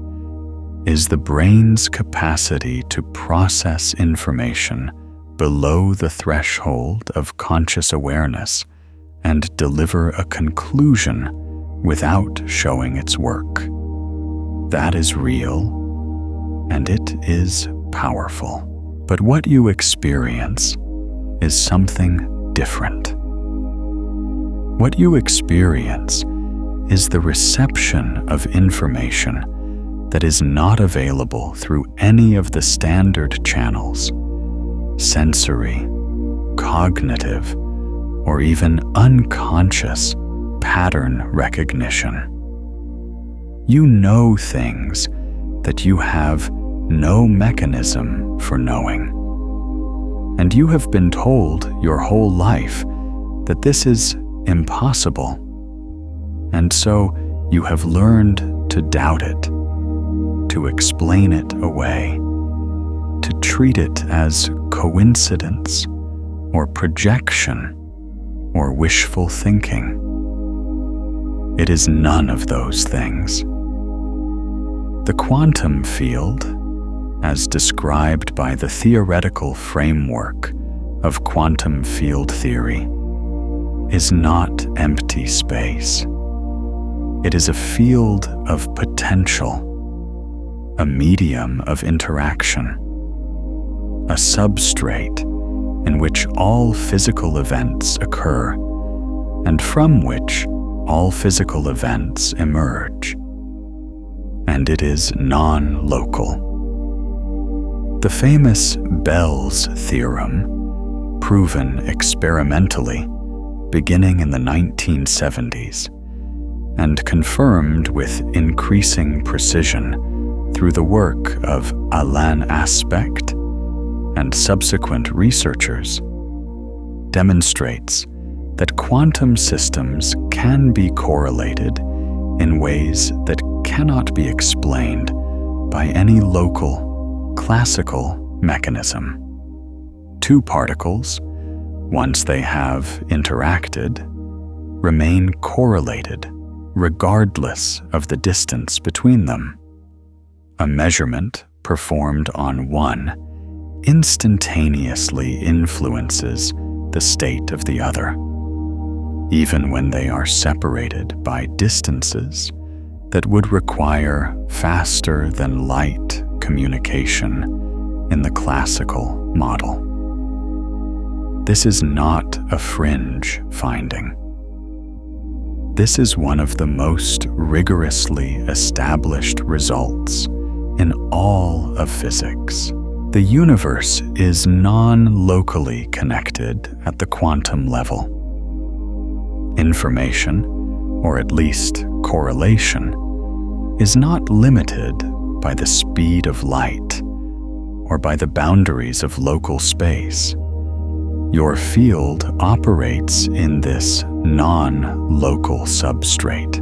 A: is the brain's capacity to process information below the threshold of conscious awareness and deliver a conclusion without showing its work. That is real, and it is powerful. But what you experience is something different. What you experience is the reception of information that is not available through any of the standard channels, sensory, cognitive, or even unconscious pattern recognition. You know things that you have no mechanism for knowing. And you have been told your whole life that this is impossible. And so you have learned to doubt it, to explain it away, to treat it as coincidence or projection or wishful thinking. It is none of those things. The quantum field, as described by the theoretical framework of quantum field theory, is not empty space. It is a field of potential, a medium of interaction, a substrate in which all physical events occur and from which all physical events emerge. And it is non-local. The famous Bell's theorem, proven experimentally beginning in the 1970s and confirmed with increasing precision through the work of Alain Aspect and subsequent researchers, demonstrates that quantum systems can be correlated in ways that cannot be explained by any local, classical mechanism. Two particles, once they have interacted, remain correlated regardless of the distance between them. A measurement performed on one instantaneously influences the state of the other, even when they are separated by distances that would require faster than light communication in the classical model. This is not a fringe finding. This is one of the most rigorously established results in all of physics. The universe is non-locally connected at the quantum level. Information, or at least correlation, is not limited by the speed of light or by the boundaries of local space. Your field operates in this non-local substrate.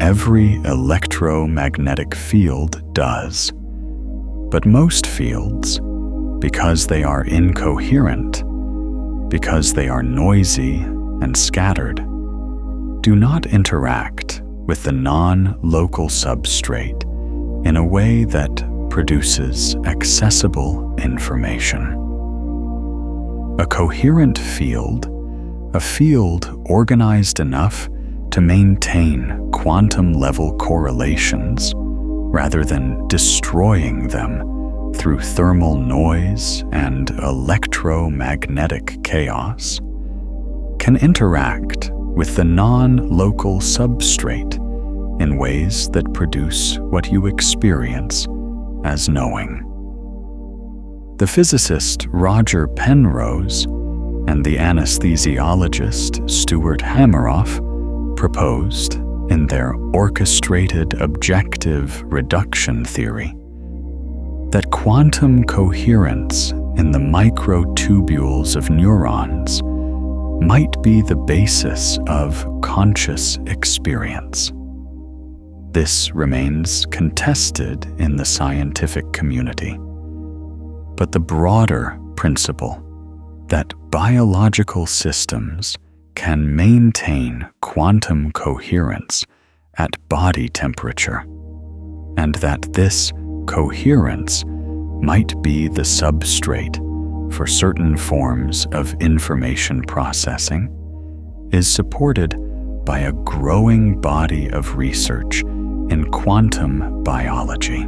A: Every electromagnetic field does, but most fields, because they are incoherent, because they are noisy and scattered, do not interact with the non-local substrate in a way that produces accessible information. A coherent field, a field organized enough to maintain quantum-level correlations rather than destroying them through thermal noise and electromagnetic chaos, can interact with the non-local substrate in ways that produce what you experience as knowing. The physicist Roger Penrose and the anesthesiologist Stuart Hameroff proposed in their orchestrated objective reduction theory that quantum coherence in the microtubules of neurons might be the basis of conscious experience. This remains contested in the scientific community, but the broader principle that biological systems can maintain quantum coherence at body temperature, and that this coherence might be the substrate for certain forms of information processing, is supported by a growing body of research in quantum biology.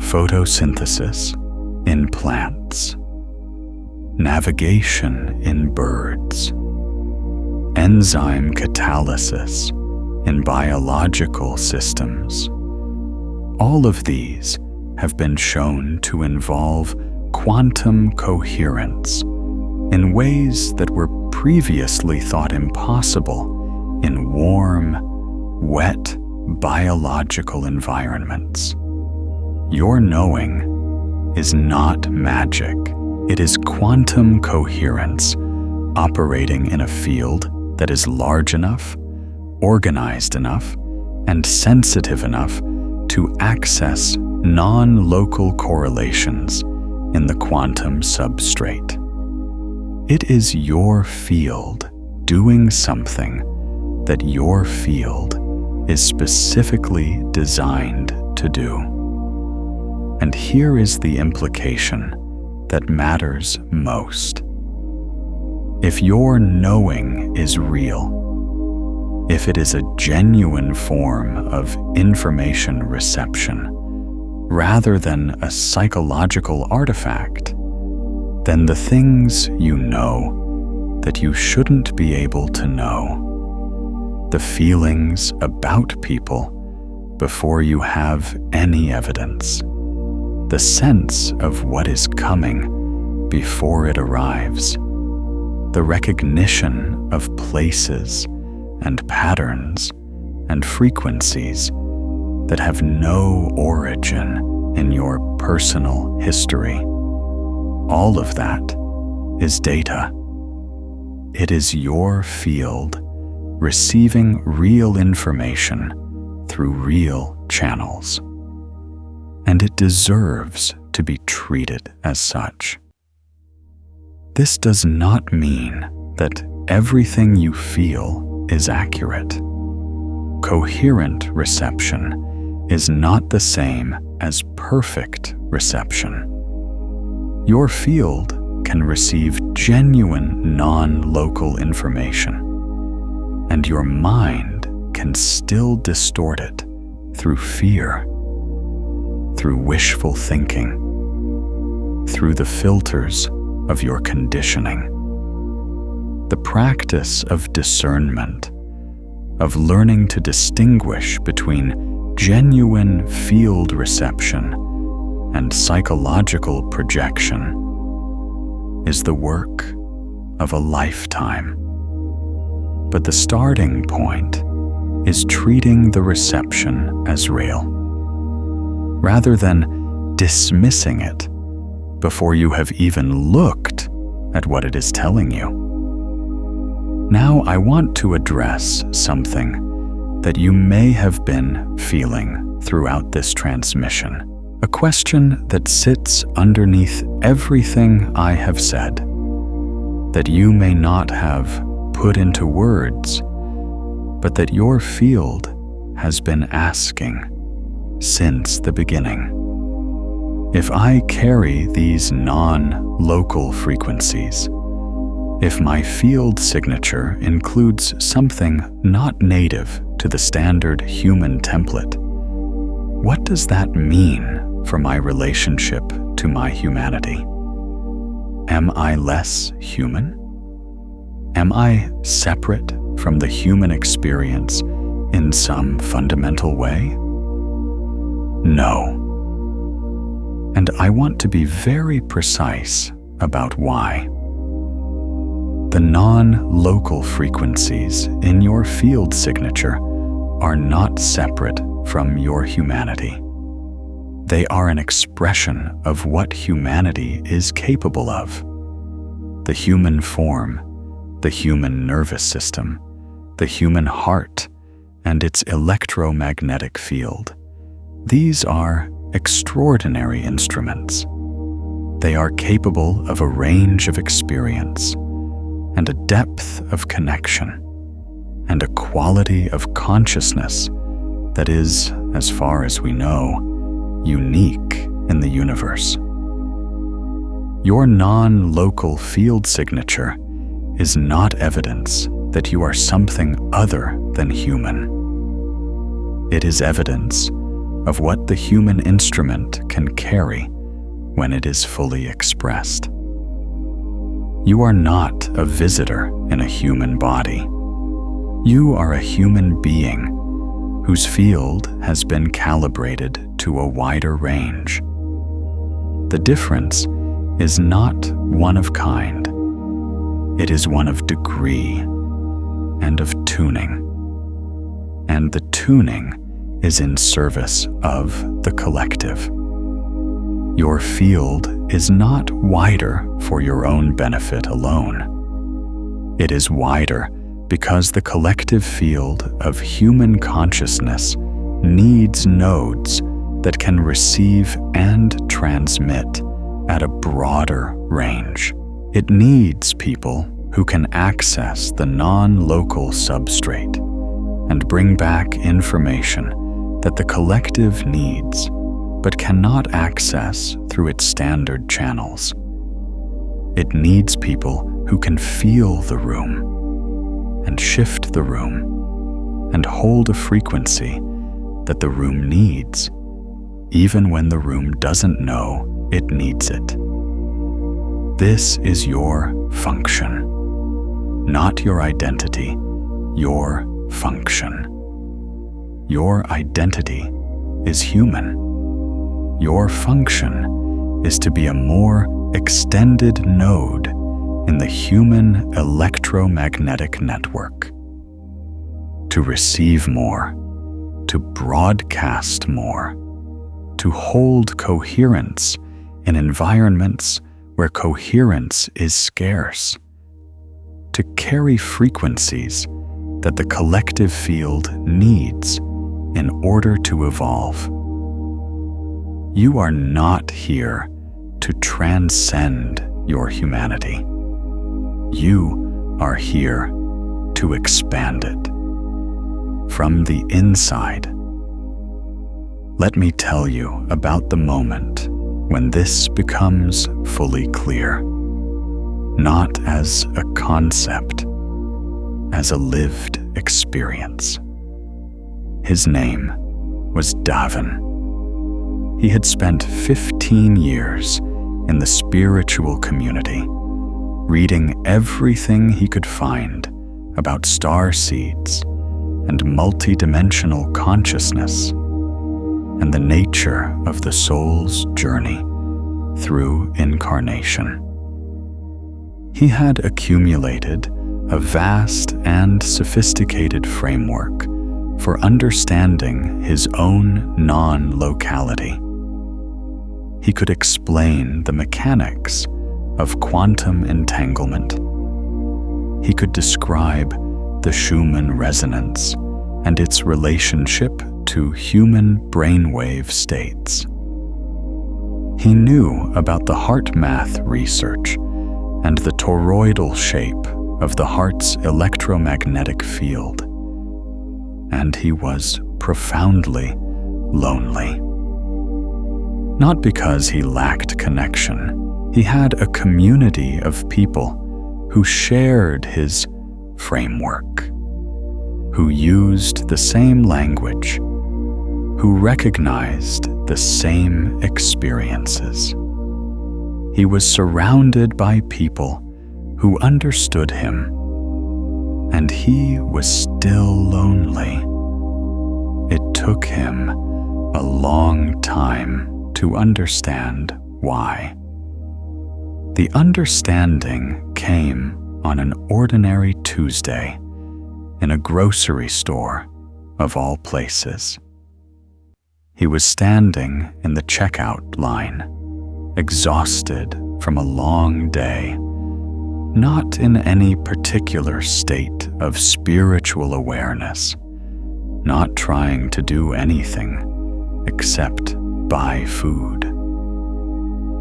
A: Photosynthesis in plants, navigation in birds, enzyme catalysis in biological systems. All of these have been shown to involve quantum coherence in ways that were previously thought impossible in warm, wet, biological environments. Your knowing is not magic. It is quantum coherence operating in a field that is large enough, organized enough, and sensitive enough to access non-local correlations in the quantum substrate. It is your field doing something that your field is specifically designed to do. And here is the implication that matters most. If your knowing is real, if it is a genuine form of information reception, rather than a psychological artifact, then the things you know that you shouldn't be able to know, the feelings about people before you have any evidence, the sense of what is coming before it arrives, the recognition of places and patterns and frequencies that have no origin in your personal history. All of that is data. It is your field receiving real information through real channels, and it deserves to be treated as such. This does not mean that everything you feel is accurate. Coherent reception is not the same as perfect reception. Your field can receive genuine non-local information, and your mind can still distort it through fear, through wishful thinking, through the filters of your conditioning. The practice of discernment, of learning to distinguish between genuine field reception and psychological projection, is the work of a lifetime. But the starting point is treating the reception as real, rather than dismissing it before you have even looked at what it is telling you. Now I want to address something that you may have been feeling throughout this transmission, a question that sits underneath everything I have said, that you may not have put into words, but that your field has been asking since the beginning. If I carry these non-local frequencies, if my field signature includes something not native to the standard human template, what does that mean for my relationship to my humanity? Am I less human? Am I separate from the human experience in some fundamental way? No. And I want to be very precise about why. The non-local frequencies in your field signature are not separate from your humanity. They are an expression of what humanity is capable of. The human form, the human nervous system, the human heart, and its electromagnetic field. These are extraordinary instruments. They are capable of a range of experience and a depth of connection and a quality of consciousness that is, as far as we know, unique in the universe. Your non-local field signature is not evidence that you are something other than human. It is evidence of what the human instrument can carry when it is fully expressed. You are not a visitor in a human body. You are a human being whose field has been calibrated to a wider range. The difference is not one of kind. It is one of degree and of tuning. And the tuning is in service of the collective. Your field is not wider for your own benefit alone. It is wider because the collective field of human consciousness needs nodes that can receive and transmit at a broader range. It needs people who can access the non-local substrate and bring back information that the collective needs but cannot access through its standard channels. It needs people who can feel the room and shift the room and hold a frequency that the room needs, even when the room doesn't know it needs it. This is your function, not your identity, your function. Your identity is human. Your function is to be a more extended node in the human electromagnetic network, to receive more, to broadcast more, to hold coherence in environments where coherence is scarce, to carry frequencies that the collective field needs in order to evolve. You are not here to transcend your humanity. You are here to expand it from the inside. Let me tell you about the moment when this becomes fully clear, not as a concept, as a lived experience. His name was Davin. He had spent 15 years in the spiritual community, reading everything he could find about starseeds and multidimensional consciousness and the nature of the soul's journey through incarnation. He had accumulated a vast and sophisticated framework for understanding his own non-locality. He could explain the mechanics of quantum entanglement. He could describe the Schumann resonance and its relationship to human brainwave states. He knew about the heart math research and the toroidal shape of the heart's electromagnetic field. And he was profoundly lonely. Not because he lacked connection. He had a community of people who shared his framework, who used the same language, who recognized the same experiences. He was surrounded by people who understood him, and he was still lonely. It took him a long time to understand why. The understanding came on an ordinary Tuesday in a grocery store of all places. He was standing in the checkout line, exhausted from a long day, not in any particular state of spiritual awareness, not trying to do anything except buy food.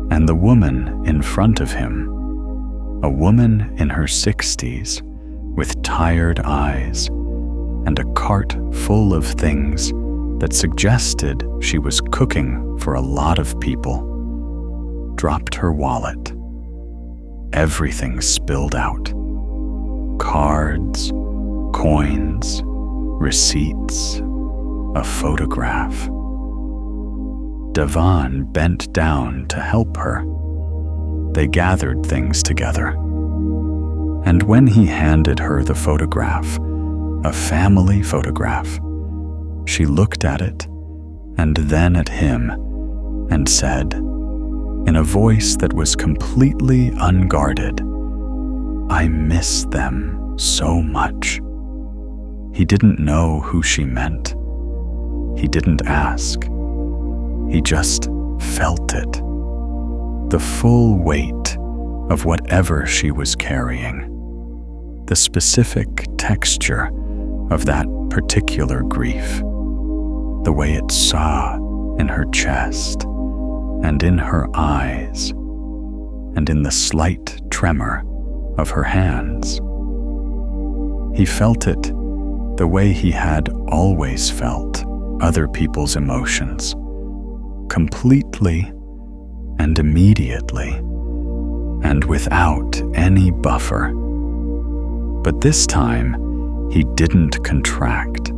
A: And the woman in front of him, a woman in her 60s with tired eyes and a cart full of things that suggested she was cooking for a lot of people, dropped her wallet. Everything spilled out. Cards, coins, receipts, a photograph. Devon bent down to help her. They gathered things together. And when he handed her the photograph, a family photograph, she looked at it and then at him and said, in a voice that was completely unguarded, "I miss them so much." He didn't know who she meant. He didn't ask. He just felt it, the full weight of whatever she was carrying, the specific texture of that particular grief, the way it saw in her chest and in her eyes and in the slight tremor of her hands. He felt it the way he had always felt other people's emotions, completely and immediately and without any buffer. But this time, he didn't contract.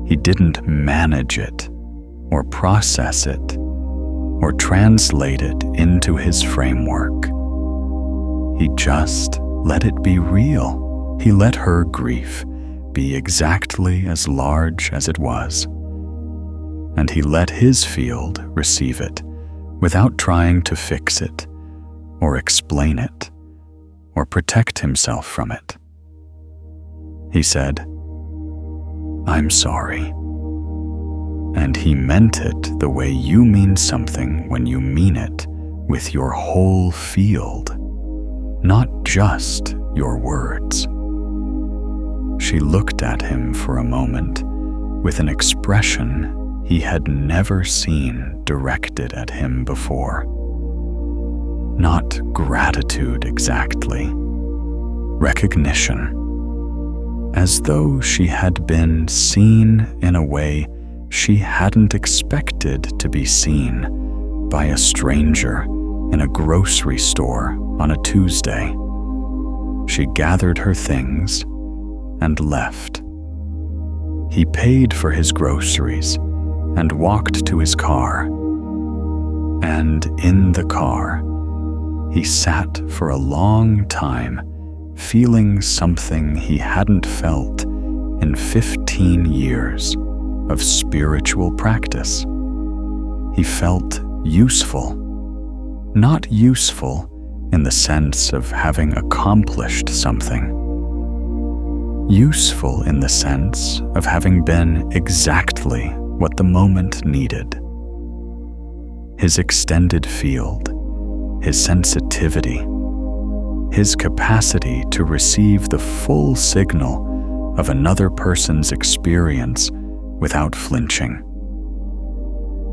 A: He didn't manage it or process it or translate it into his framework. He just let it be real. He let her grief be exactly as large as it was. And he let his field receive it without trying to fix it or explain it or protect himself from it. He said, "I'm sorry." And he meant it the way you mean something when you mean it with your whole field, not just your words. She looked at him for a moment with an expression he had never seen directed at him before. Not gratitude exactly, recognition, as though she had been seen in a way she hadn't expected to be seen by a stranger in a grocery store on a Tuesday. She gathered her things and left. He paid for his groceries and walked to his car. And in the car, he sat for a long time, feeling something he hadn't felt in 15 years of spiritual practice. He felt useful. Not useful in the sense of having accomplished something. Useful in the sense of having been exactly what the moment needed. His extended field, his sensitivity, his capacity to receive the full signal of another person's experience without flinching,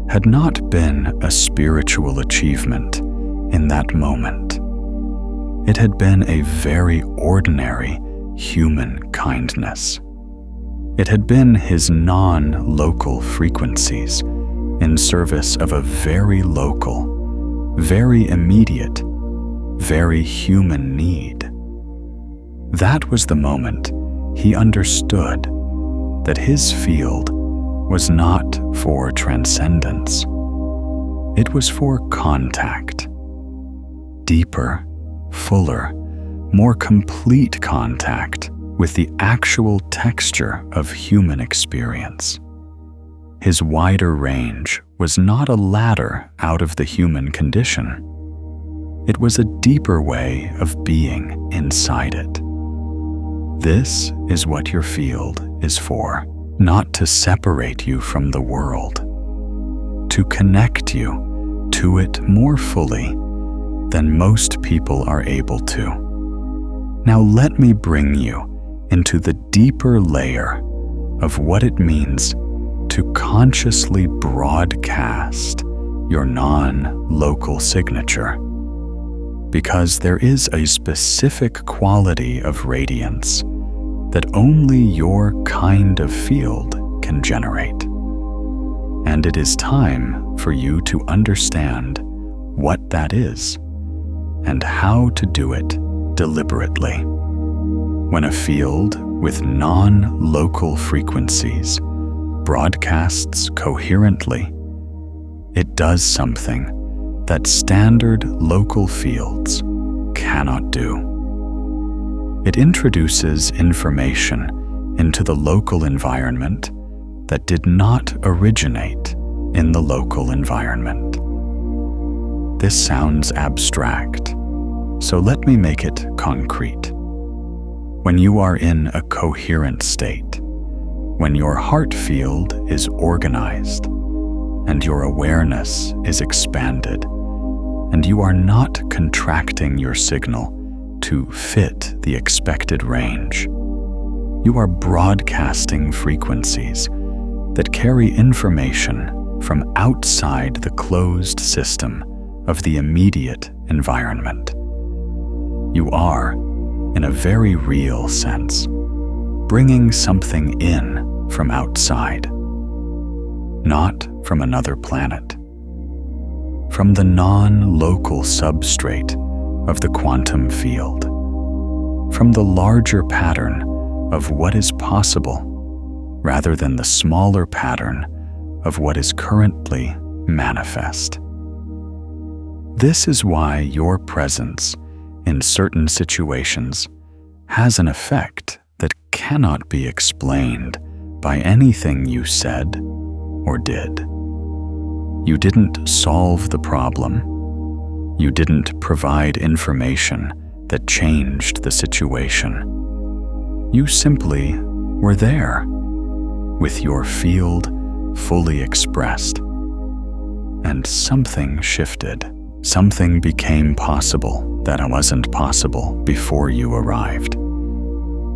A: had not been a spiritual achievement in that moment. It had been a very ordinary human kindness. It had been his non-local frequencies in service of a very local, very immediate, very human need. That was the moment he understood that his field was not for transcendence. It was for contact. Deeper, fuller, more complete contact with the actual texture of human experience. His wider range was not a ladder out of the human condition. It was a deeper way of being inside it. This is what your field is for, not to separate you from the world, to connect you to it more fully than most people are able to. Now let me bring you into the deeper layer of what it means to consciously broadcast your non-local signature, because there is a specific quality of radiance that only your kind of field can generate. And it is time for you to understand what that is and how to do it deliberately. When a field with non-local frequencies broadcasts coherently, it does something that standard local fields cannot do. It introduces information into the local environment that did not originate in the local environment. This sounds abstract, so let me make it concrete. When you are in a coherent state, when your heart field is organized and your awareness is expanded, and you are not contracting your signal to fit the expected range, you are broadcasting frequencies that carry information from outside the closed system of the immediate environment. You are, in a very real sense, bringing something in from outside, not from another planet, from the non-local substrate of the quantum field, from the larger pattern of what is possible, rather than the smaller pattern of what is currently manifest. This is why your presence in certain situations has an effect that cannot be explained by anything you said or did. You didn't solve the problem. You didn't provide information that changed the situation. You simply were there, with your field fully expressed. And something shifted. Something became possible that wasn't possible before you arrived.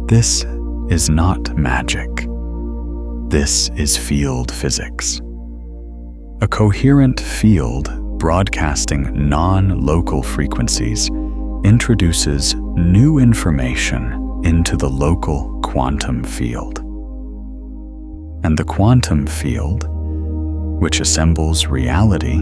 A: This is not magic. This is field physics. A coherent field broadcasting non-local frequencies introduces new information into the local quantum field. And the quantum field, which assembles reality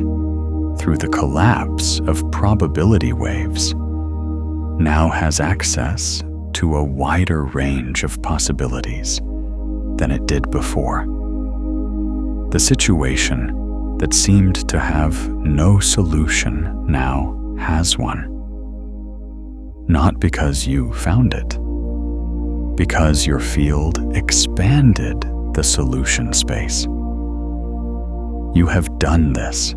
A: through the collapse of probability waves, now has access to a wider range of possibilities than it did before. The situation that seemed to have no solution now has one. not because you found it, because your field expanded the solution space. You have done this.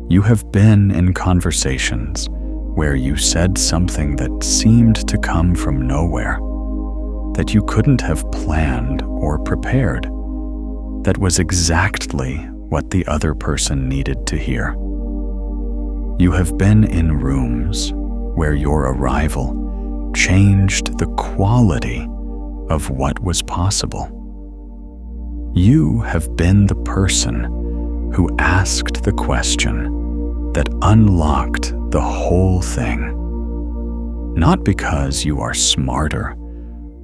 A: You have been in conversations where you said something that seemed to come from nowhere, that you couldn't have planned or prepared, that was exactly what the other person needed to hear. You have been in rooms where your arrival changed the quality of what was possible. You have been the person who asked the question that unlocked the whole thing, not because you are smarter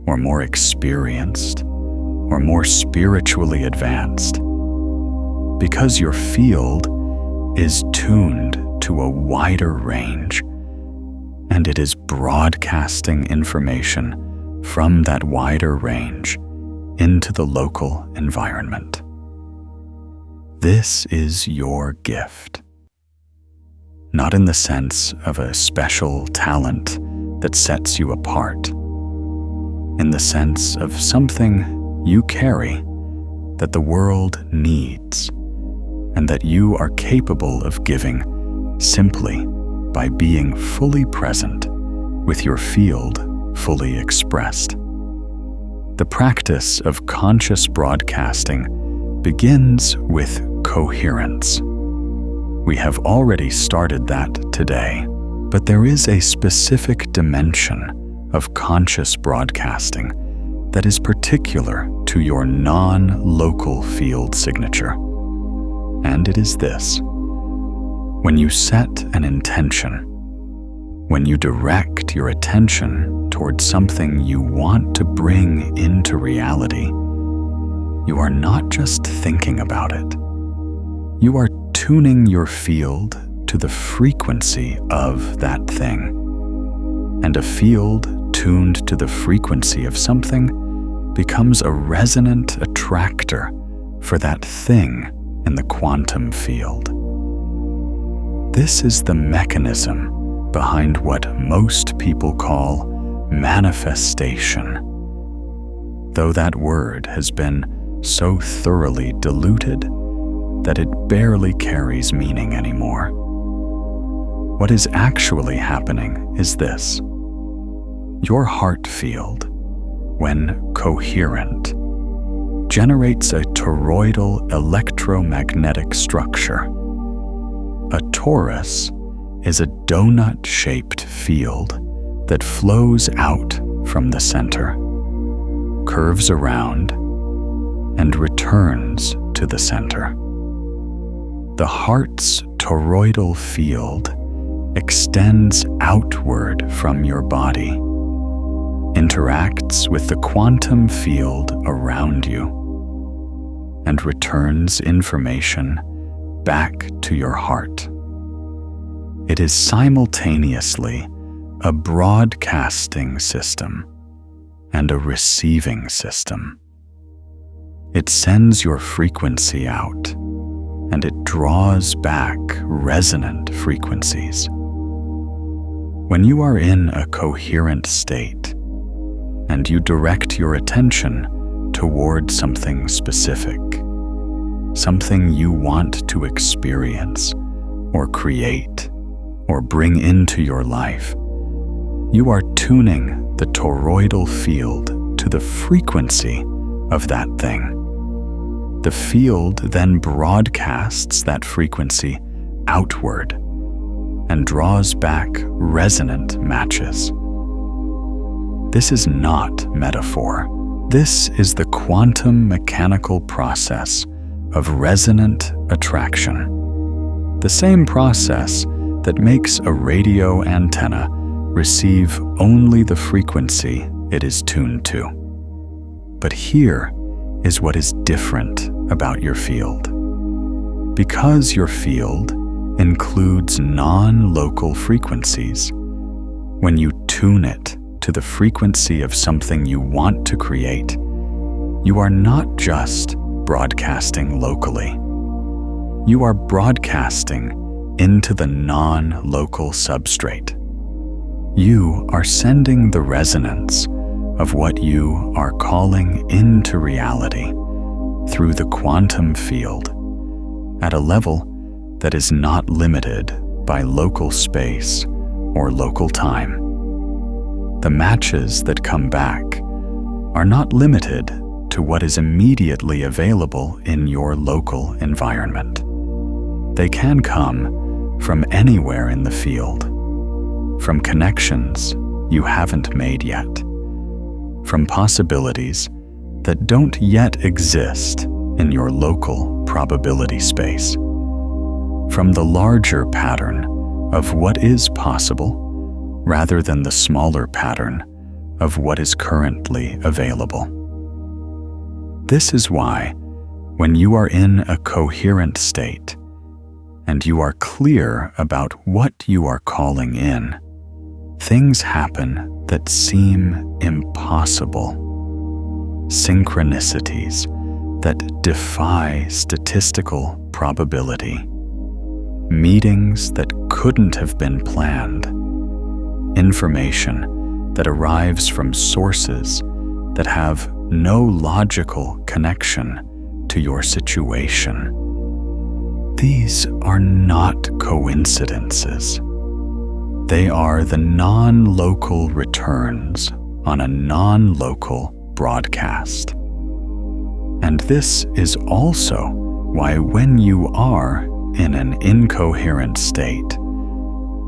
A: or more experienced or more spiritually advanced, because your field is tuned to a wider range, and it is broadcasting information from that wider range into the local environment. This is your gift. Not in the sense of a special talent that sets you apart, in the sense of something you carry that the world needs and that you are capable of giving simply by being fully present with your field fully expressed. The practice of conscious broadcasting begins with coherence. We have already started that today, but there is a specific dimension of conscious broadcasting that is particular to your non-local field signature. And it is this: when you set an intention, when you direct your attention towards something you want to bring into reality, you are not just thinking about it. You are tuning your field to the frequency of that thing. And a field tuned to the frequency of something becomes a resonant attractor for that thing in the quantum field. This is the mechanism behind what most people call manifestation, though that word has been so thoroughly diluted that it barely carries meaning anymore. What is actually happening is this: your heart field, when coherent, generates a toroidal electromagnetic structure. A torus is a donut-shaped field that flows out from the center, curves around, and returns to the center. The heart's toroidal field extends outward from your body, interacts with the quantum field around you, and returns information back to your heart. It is simultaneously a broadcasting system and a receiving system. It sends your frequency out, and it draws back resonant frequencies. When you are in a coherent state, and you direct your attention toward something specific, something you want to experience, or create, or bring into your life, you are tuning the toroidal field to the frequency of that thing. The field then broadcasts that frequency outward and draws back resonant matches. This is not metaphor. This is the quantum mechanical process of resonant attraction. The same process that makes a radio antenna receive only the frequency it is tuned to. But here is what is different about your field. Because your field includes non-local frequencies, when you tune it to the frequency of something you want to create, you are not just broadcasting locally. You are broadcasting into the non-local substrate. You are sending the resonance of what you are calling into reality through the quantum field at a level that is not limited by local space or local time. The matches that come back are not limited to what is immediately available in your local environment. They can come from anywhere in the field, from connections you haven't made yet, from possibilities that don't yet exist in your local probability space, from the larger pattern of what is possible rather than the smaller pattern of what is currently available. This is why, when you are in a coherent state and you are clear about what you are calling in, things happen that seem impossible. Synchronicities that defy statistical probability. Meetings that couldn't have been planned. Information that arrives from sources that have no logical connection to your situation. These are not coincidences. They are the non-local returns on a non-local broadcast. And this is also why when you are in an incoherent state,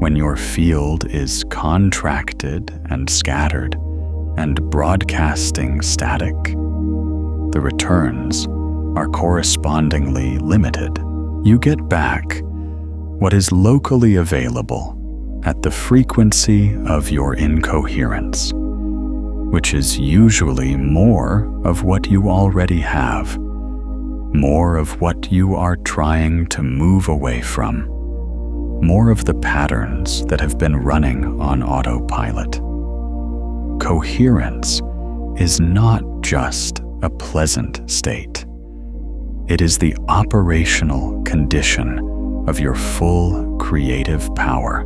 A: when your field is contracted and scattered and broadcasting static, the returns are correspondingly limited. You get back what is locally available at the frequency of your incoherence, which is usually more of what you already have, more of what you are trying to move away from, more of the patterns that have been running on autopilot. Coherence is not just a pleasant state. It is the operational condition of your full creative power.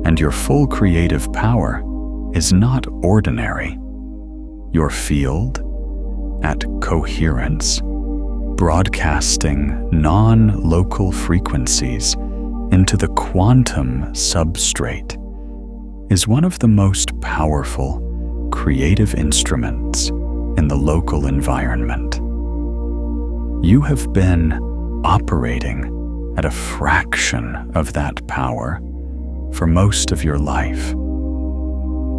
A: And your full creative power is not ordinary. Your field, at coherence, broadcasting non-local frequencies into the quantum substrate, is one of the most powerful creative instruments in the local environment. You have been operating at a fraction of that power for most of your life.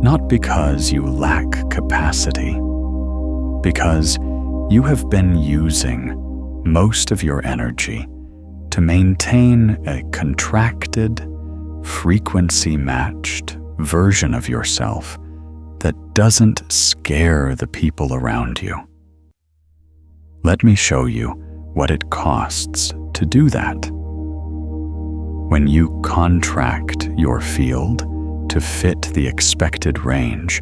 A: Not because you lack capacity, because you have been using most of your energy to maintain a contracted, frequency-matched version of yourself that doesn't scare the people around you. Let me show you what it costs to do that. When you contract your field to fit the expected range,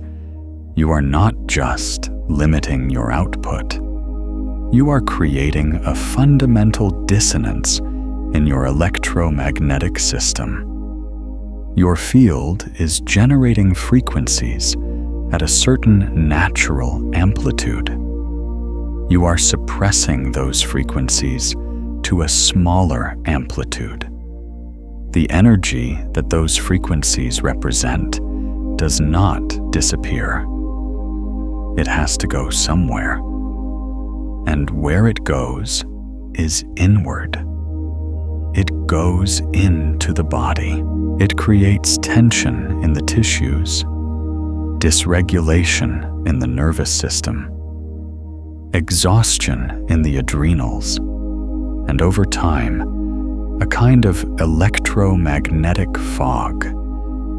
A: you are not just limiting your output. You are creating a fundamental dissonance in your electromagnetic system. Your field is generating frequencies at a certain natural amplitude. You are suppressing those frequencies to a smaller amplitude. The energy that those frequencies represent does not disappear. It has to go somewhere. And where it goes is inward. It goes into the body. It creates tension in the tissues, dysregulation in the nervous system, exhaustion in the adrenals, and over time, a kind of electromagnetic fog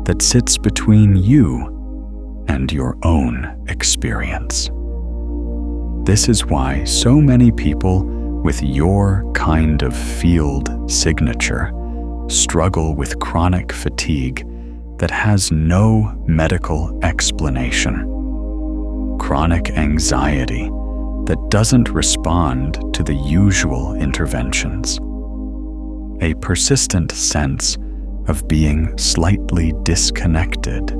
A: that sits between you and your own experience. This is why so many people with your kind of field signature struggle with chronic fatigue that has no medical explanation, chronic anxiety that doesn't respond to the usual interventions, a persistent sense of being slightly disconnected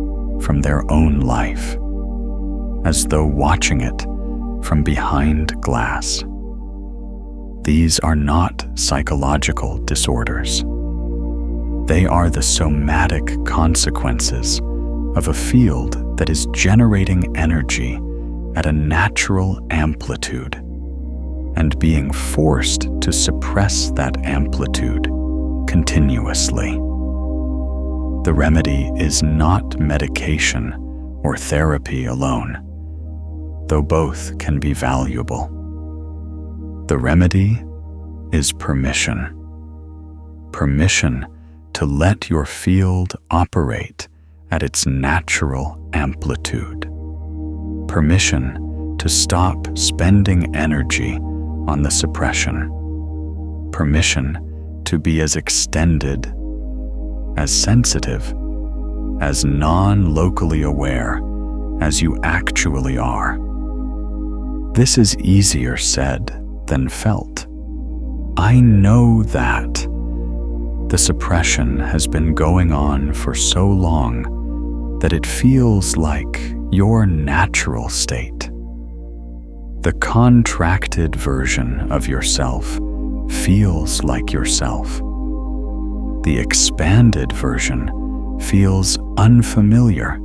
A: from their own life, as though watching it from behind glass. These are not psychological disorders. They are the somatic consequences of a field that is generating energy at a natural amplitude and being forced to suppress that amplitude continuously. The remedy is not medication or therapy alone, though both can be valuable. The remedy is permission. Permission to let your field operate at its natural amplitude. Permission to stop spending energy on the suppression. Permission to be as extended, as sensitive, as non-locally aware as you actually are. This is easier said than felt. I know that. The suppression has been going on for so long that it feels like your natural state. The contracted version of yourself feels like yourself. The expanded version feels unfamiliar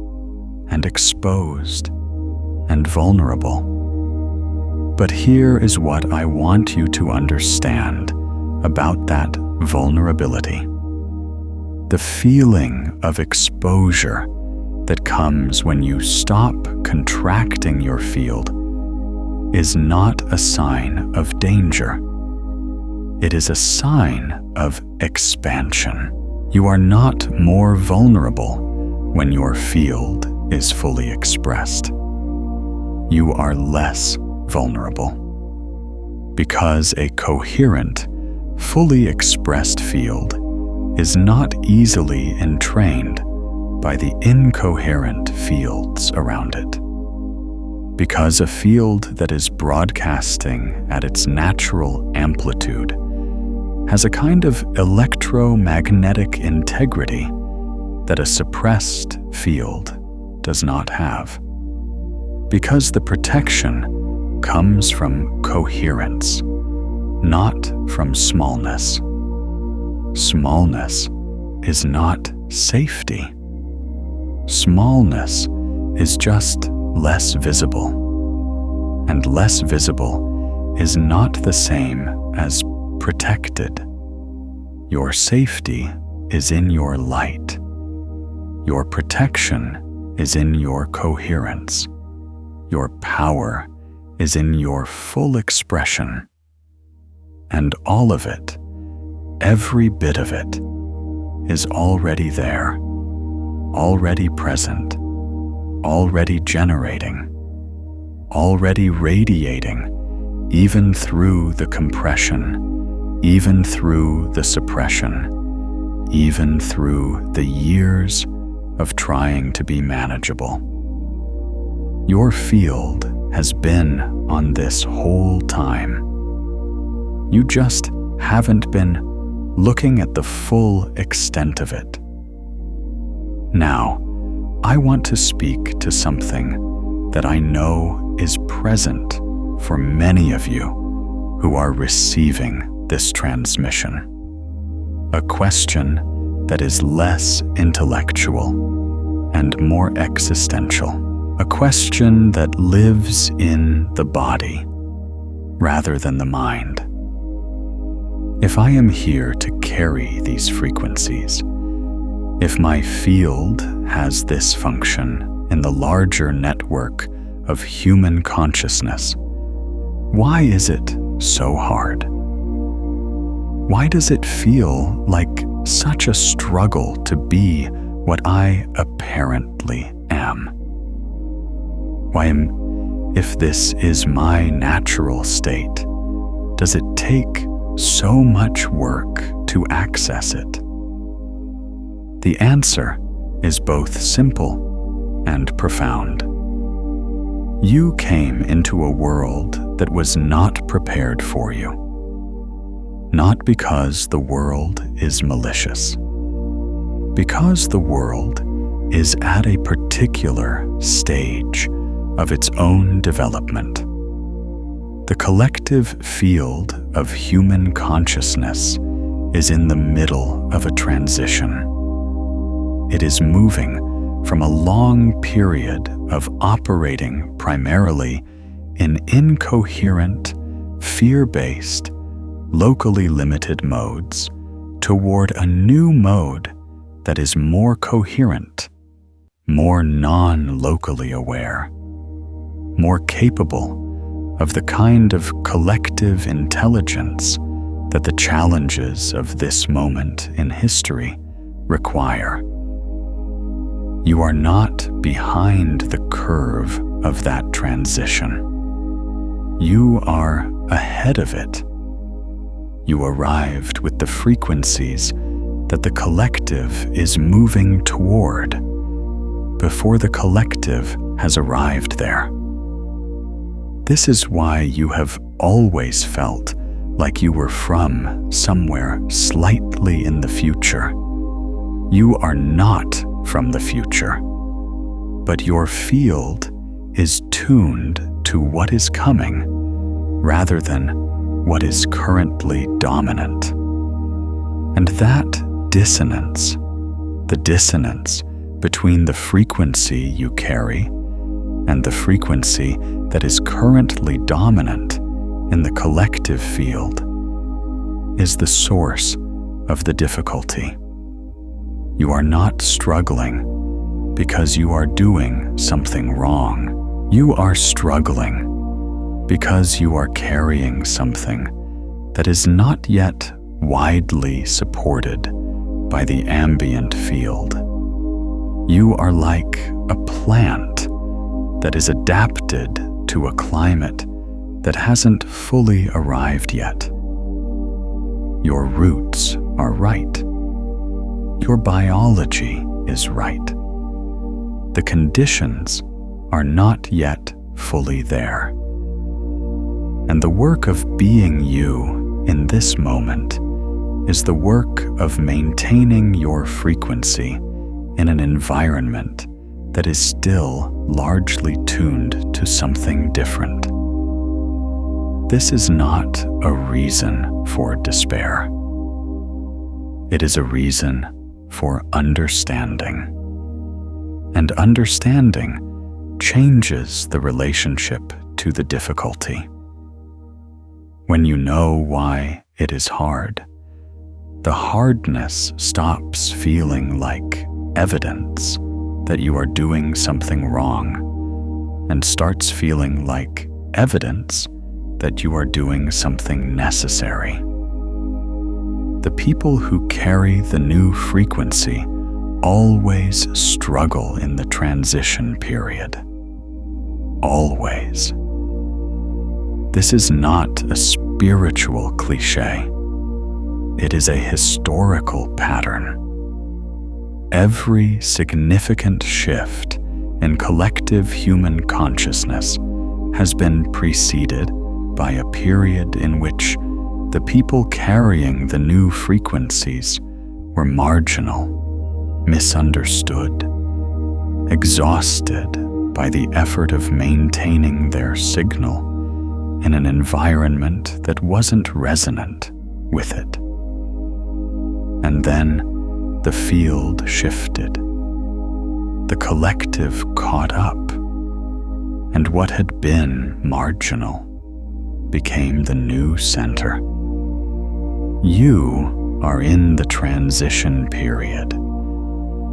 A: and exposed and vulnerable. But here is what I want you to understand about that vulnerability. The feeling of exposure that comes when you stop contracting your field is not a sign of danger. It is a sign of expansion. You are not more vulnerable when your field is fully expressed. You are less vulnerable. Because a coherent, fully expressed field is not easily entrained by the incoherent fields around it. Because a field that is broadcasting at its natural amplitude has a kind of electromagnetic integrity that a suppressed field does not have. Because the protection comes from coherence, not from smallness. Smallness is not safety. Smallness is just less visible, and less visible is not the same as protected. Your safety is in your light. Your protection is in your coherence. Your power is in your full expression. And all of it, every bit of it, is already there, already present, already generating, already radiating, even through the compression, even through the suppression, even through the years of trying to be manageable. Your field has been on this whole time. You just haven't been looking at the full extent of it. Now, I want to speak to something that I know is present for many of you who are receiving this transmission. A question that is less intellectual and more existential. A question that lives in the body rather than the mind. If I am here to carry these frequencies, if my field has this function in the larger network of human consciousness, why is it so hard? Why does it feel like such a struggle to be what I apparently am? Why, if this is my natural state, does it take so much work to access it? The answer is both simple and profound. You came into a world that was not prepared for you. Not because the world is malicious, Because the world is at a particular stage of its own development, the collective field of human consciousness is in the middle of a transition. It is moving from a long period of operating primarily in incoherent, fear-based, locally limited modes toward a new mode that is more coherent, more non-locally aware, more capable of the kind of collective intelligence that the challenges of this moment in history require. You are not behind the curve of that transition. You are ahead of it. You arrived with the frequencies that the collective is moving toward before the collective has arrived there. This is why you have always felt like you were from somewhere slightly in the future. You are not from the future, but your field is tuned to what is coming rather than what is currently dominant. And that dissonance, the dissonance between the frequency you carry and the frequency that is currently dominant in the collective field, is the source of the difficulty. You are not struggling because you are doing something wrong. You are struggling because you are carrying something that is not yet widely supported by the ambient field. You are like a plant that is adapted to a climate that hasn't fully arrived yet. Your roots are right. Your biology is right. The conditions are not yet fully there. And the work of being you in this moment is the work of maintaining your frequency in an environment that is still largely tuned to something different. This is not a reason for despair. It is a reason for understanding. And understanding changes the relationship to the difficulty. When you know why it is hard, the hardness stops feeling like evidence that you are doing something wrong and starts feeling like evidence that you are doing something necessary. The people who carry the new frequency always struggle in the transition period. Always. This is not a spiritual cliché. It is a historical pattern. Every significant shift in collective human consciousness has been preceded by a period in which the people carrying the new frequencies were marginal, misunderstood, exhausted by the effort of maintaining their signal in an environment that wasn't resonant with it. And then the field shifted. The collective caught up, and what had been marginal became the new center. You are in the transition period.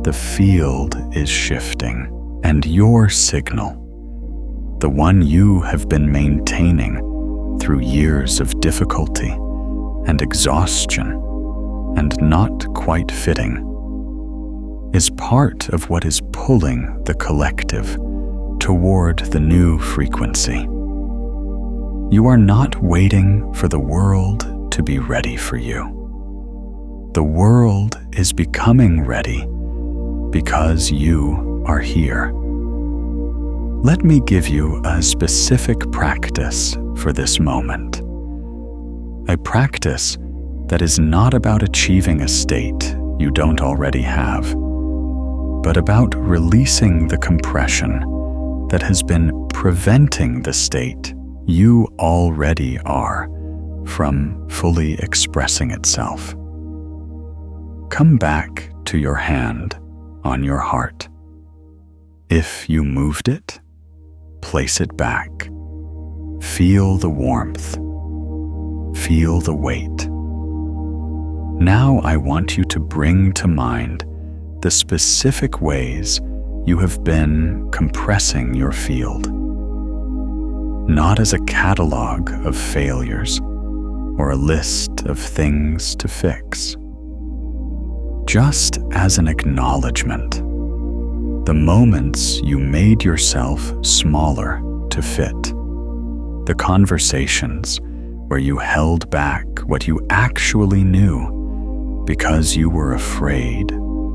A: The field is shifting, and your signal, the one you have been maintaining through years of difficulty and exhaustion and not quite fitting, is part of what is pulling the collective toward the new frequency. You are not waiting for the world to be ready for you. The world is becoming ready because you are here. Let me give you a specific practice for this moment. A practice that is not about achieving a state you don't already have, but about releasing the compression that has been preventing the state you already are from fully expressing itself. Come back to your hand on your heart. If you moved it, place it back. Feel the warmth. Feel the weight. Now I want you to bring to mind the specific ways you have been compressing your field. Not as a catalog of failures or a list of things to fix. Just as an acknowledgement, the moments you made yourself smaller to fit, the conversations where you held back what you actually knew because you were afraid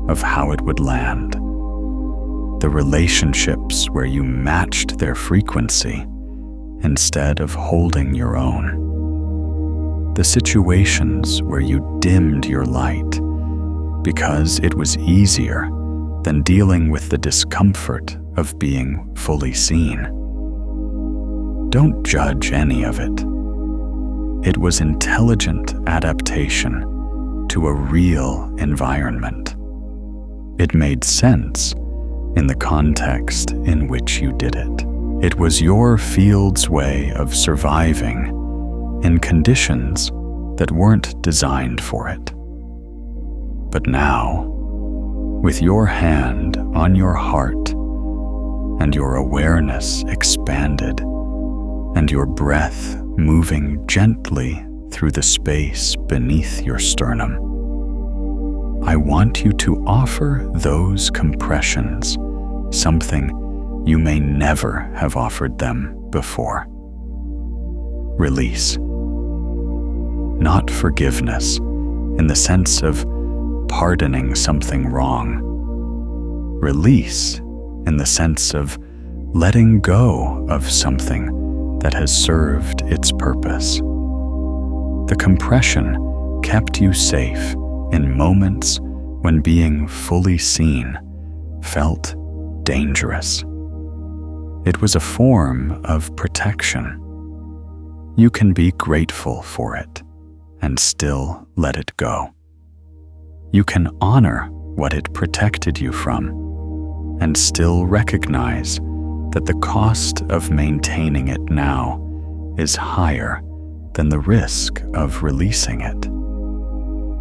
A: of how it would land, the relationships where you matched their frequency instead of holding your own, the situations where you dimmed your light because it was easier than dealing with the discomfort of being fully seen. Don't judge any of it. It was intelligent adaptation to a real environment. It made sense in the context in which you did it. It was your field's way of surviving in conditions that weren't designed for it. But now, with your hand on your heart and your awareness expanded and your breath moving gently through the space beneath your sternum, I want you to offer those compressions something you may never have offered them before. Release. Not forgiveness in the sense of pardoning something wrong. Release in the sense of letting go of something that has served its purpose. The compression kept you safe in moments when being fully seen felt dangerous. It was a form of protection. You can be grateful for it and still let it go. You can honor what it protected you from and still recognize that the cost of maintaining it now is higher than the risk of releasing it.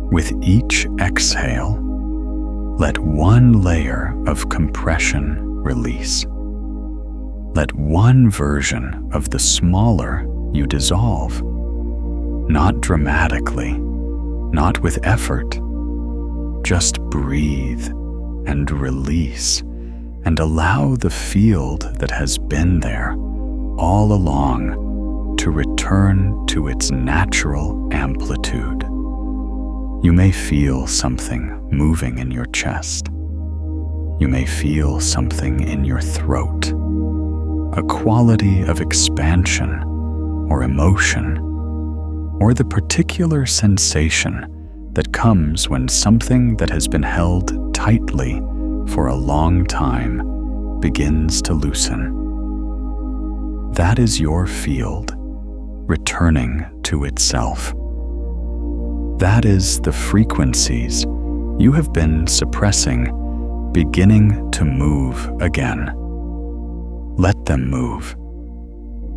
A: With each exhale, let one layer of compression release. Let one version of the smaller you dissolve. Not dramatically, not with effort. Just breathe and release and allow the field that has been there all along to return to its natural amplitude. You may feel something moving in your chest. You may feel something in your throat, a quality of expansion or emotion, or the particular sensation that comes when something that has been held tightly for a long time begins to loosen. That is your field returning to itself. That is the frequencies you have been suppressing beginning to move again. Let them move.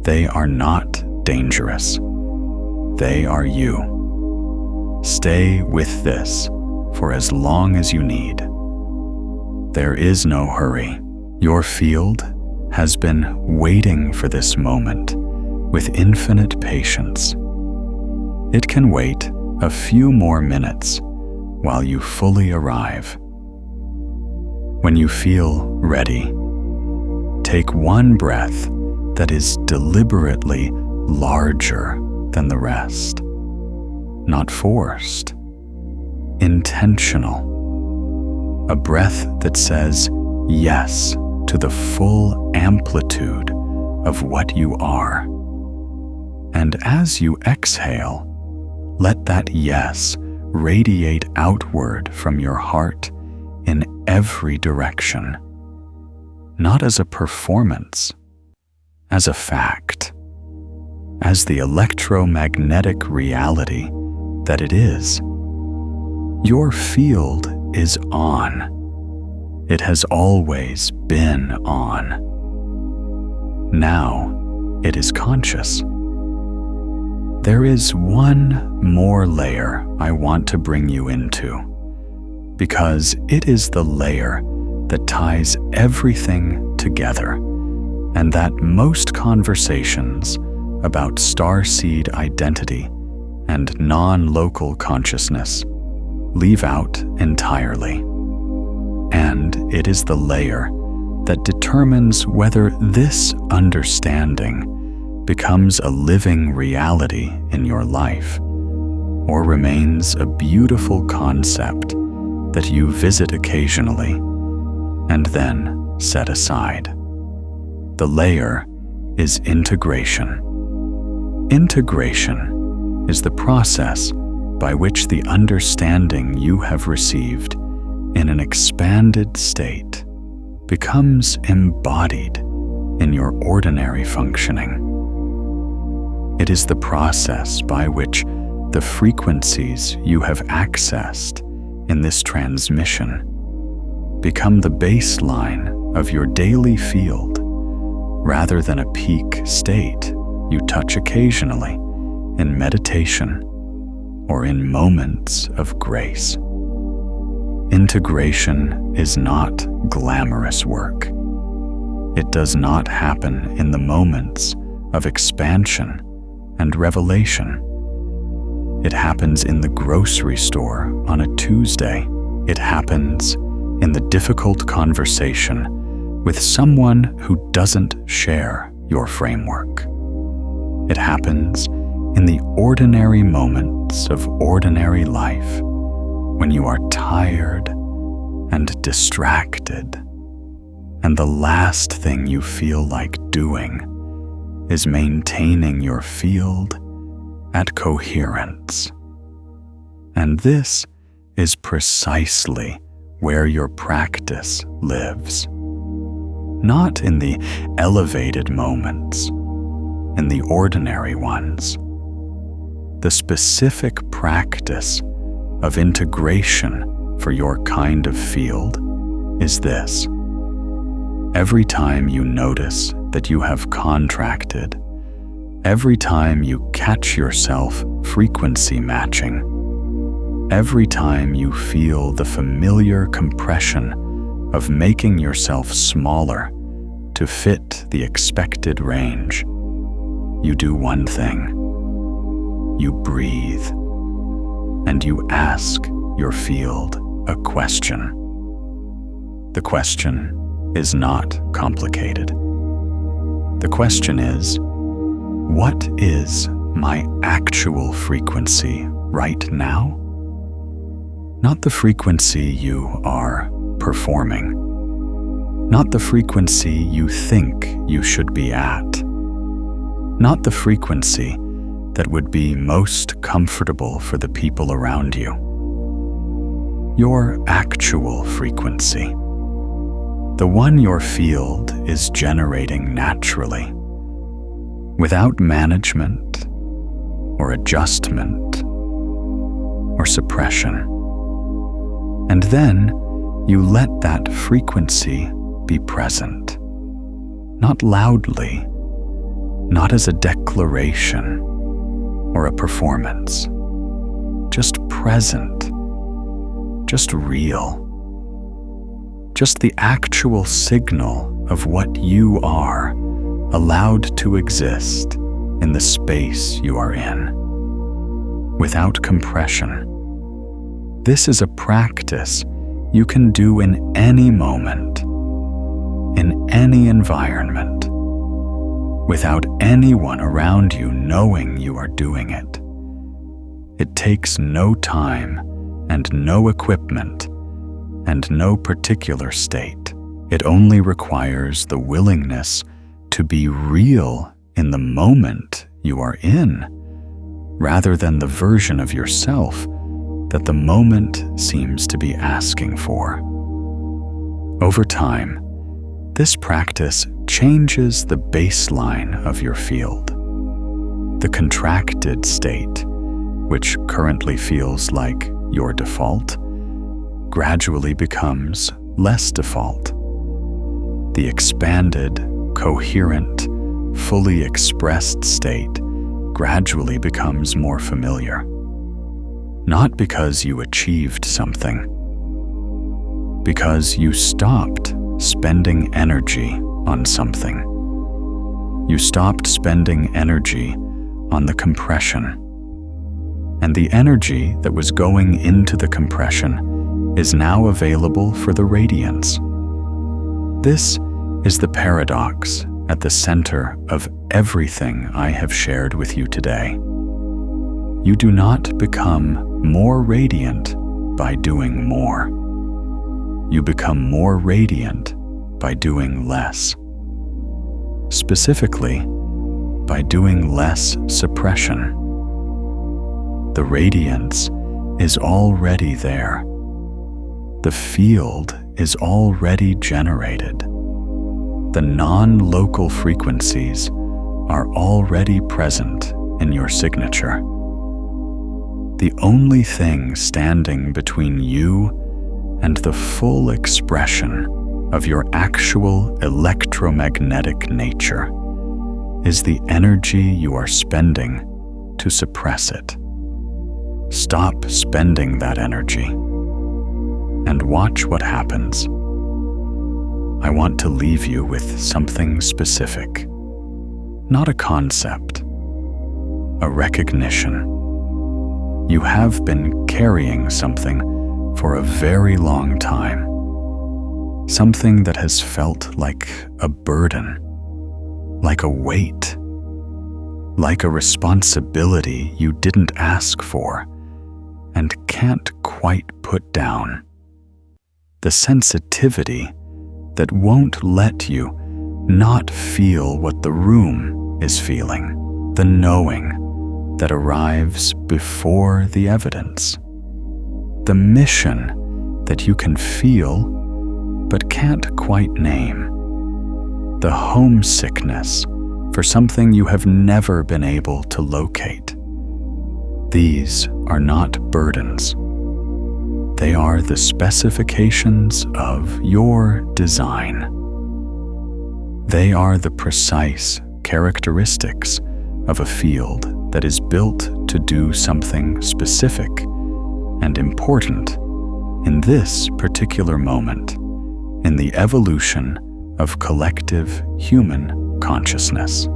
A: They are not dangerous. They are you. Stay with this for as long as you need. There is no hurry. Your field has been waiting for this moment with infinite patience. It can wait a few more minutes while you fully arrive. When you feel ready, take one breath that is deliberately larger than the rest. Not forced, intentional. A breath that says yes to the full amplitude of what you are. And as you exhale, let that yes radiate outward from your heart in every direction, not as a performance, as a fact, as the electromagnetic reality that it is. Your field is on. It has always been on. Now it is conscious. There is one more layer I want to bring you into, because it is the layer that ties everything together, and that most conversations about starseed identity and non-local consciousness leave out entirely. And it is the layer that determines whether this understanding becomes a living reality in your life, or remains a beautiful concept that you visit occasionally and then set aside. The layer is integration. Integration is the process by which the understanding you have received in an expanded state becomes embodied in your ordinary functioning. It is the process by which the frequencies you have accessed in this transmission become the baseline of your daily field, rather than a peak state you touch occasionally in meditation or in moments of grace. Integration is not glamorous work. It does not happen in the moments of expansion and revelation. It happens in the grocery store on a Tuesday. It happens in the difficult conversation with someone who doesn't share your framework. It happens in the ordinary moments of ordinary life, when you are tired and distracted, and the last thing you feel like doing is maintaining your field at coherence. And this is precisely where your practice lives. Not in the elevated moments, in the ordinary ones. The specific practice of integration for your kind of field is this. Every time you notice that you have contracted, every time you catch yourself frequency matching, every time you feel the familiar compression of making yourself smaller to fit the expected range, you do one thing. You breathe, and you ask your field a question. The question is not complicated. The question is, what is my actual frequency right now? Not the frequency you are performing. Not the frequency you think you should be at. Not the frequency that would be most comfortable for the people around you. Your actual frequency. The one your field is generating naturally, without management or adjustment or suppression. And then you let that frequency be present, not loudly, not as a declaration or a performance, just present, just real, just the actual signal of what you are allowed to exist in the space you are in, without compression. This is a practice you can do in any moment, in any environment, without anyone around you knowing you are doing it. It takes no time and no equipment and no particular state. It only requires the willingness to be real in the moment you are in, rather than the version of yourself that the moment seems to be asking for. Over time, this practice changes the baseline of your field. The contracted state, which currently feels like your default, gradually becomes less default. The expanded, coherent, fully expressed state gradually becomes more familiar. Not because you achieved something, because you stopped spending energy on something. You stopped spending energy on the compression. And the energy that was going into the compression is now available for the radiance. This is the paradox at the center of everything I have shared with you today. You do not become more radiant by doing more. You become more radiant by doing less. Specifically, by doing less suppression. The radiance is already there. The field is already generated. The non-local frequencies are already present in your signature. The only thing standing between you and the full expression of your actual electromagnetic nature is the energy you are spending to suppress it. Stop spending that energy and watch what happens. I want to leave you with something specific, not a concept, a recognition. You have been carrying something for a very long time, something that has felt like a burden, like a weight, like a responsibility you didn't ask for and can't quite put down. The sensitivity that won't let you not feel what the room is feeling, the knowing that arrives before the evidence, the mission that you can feel but can't quite name, the homesickness for something you have never been able to locate. These are not burdens. They are the specifications of your design. They are the precise characteristics of a field that is built to do something specific and important in this particular moment in the evolution of collective human consciousness.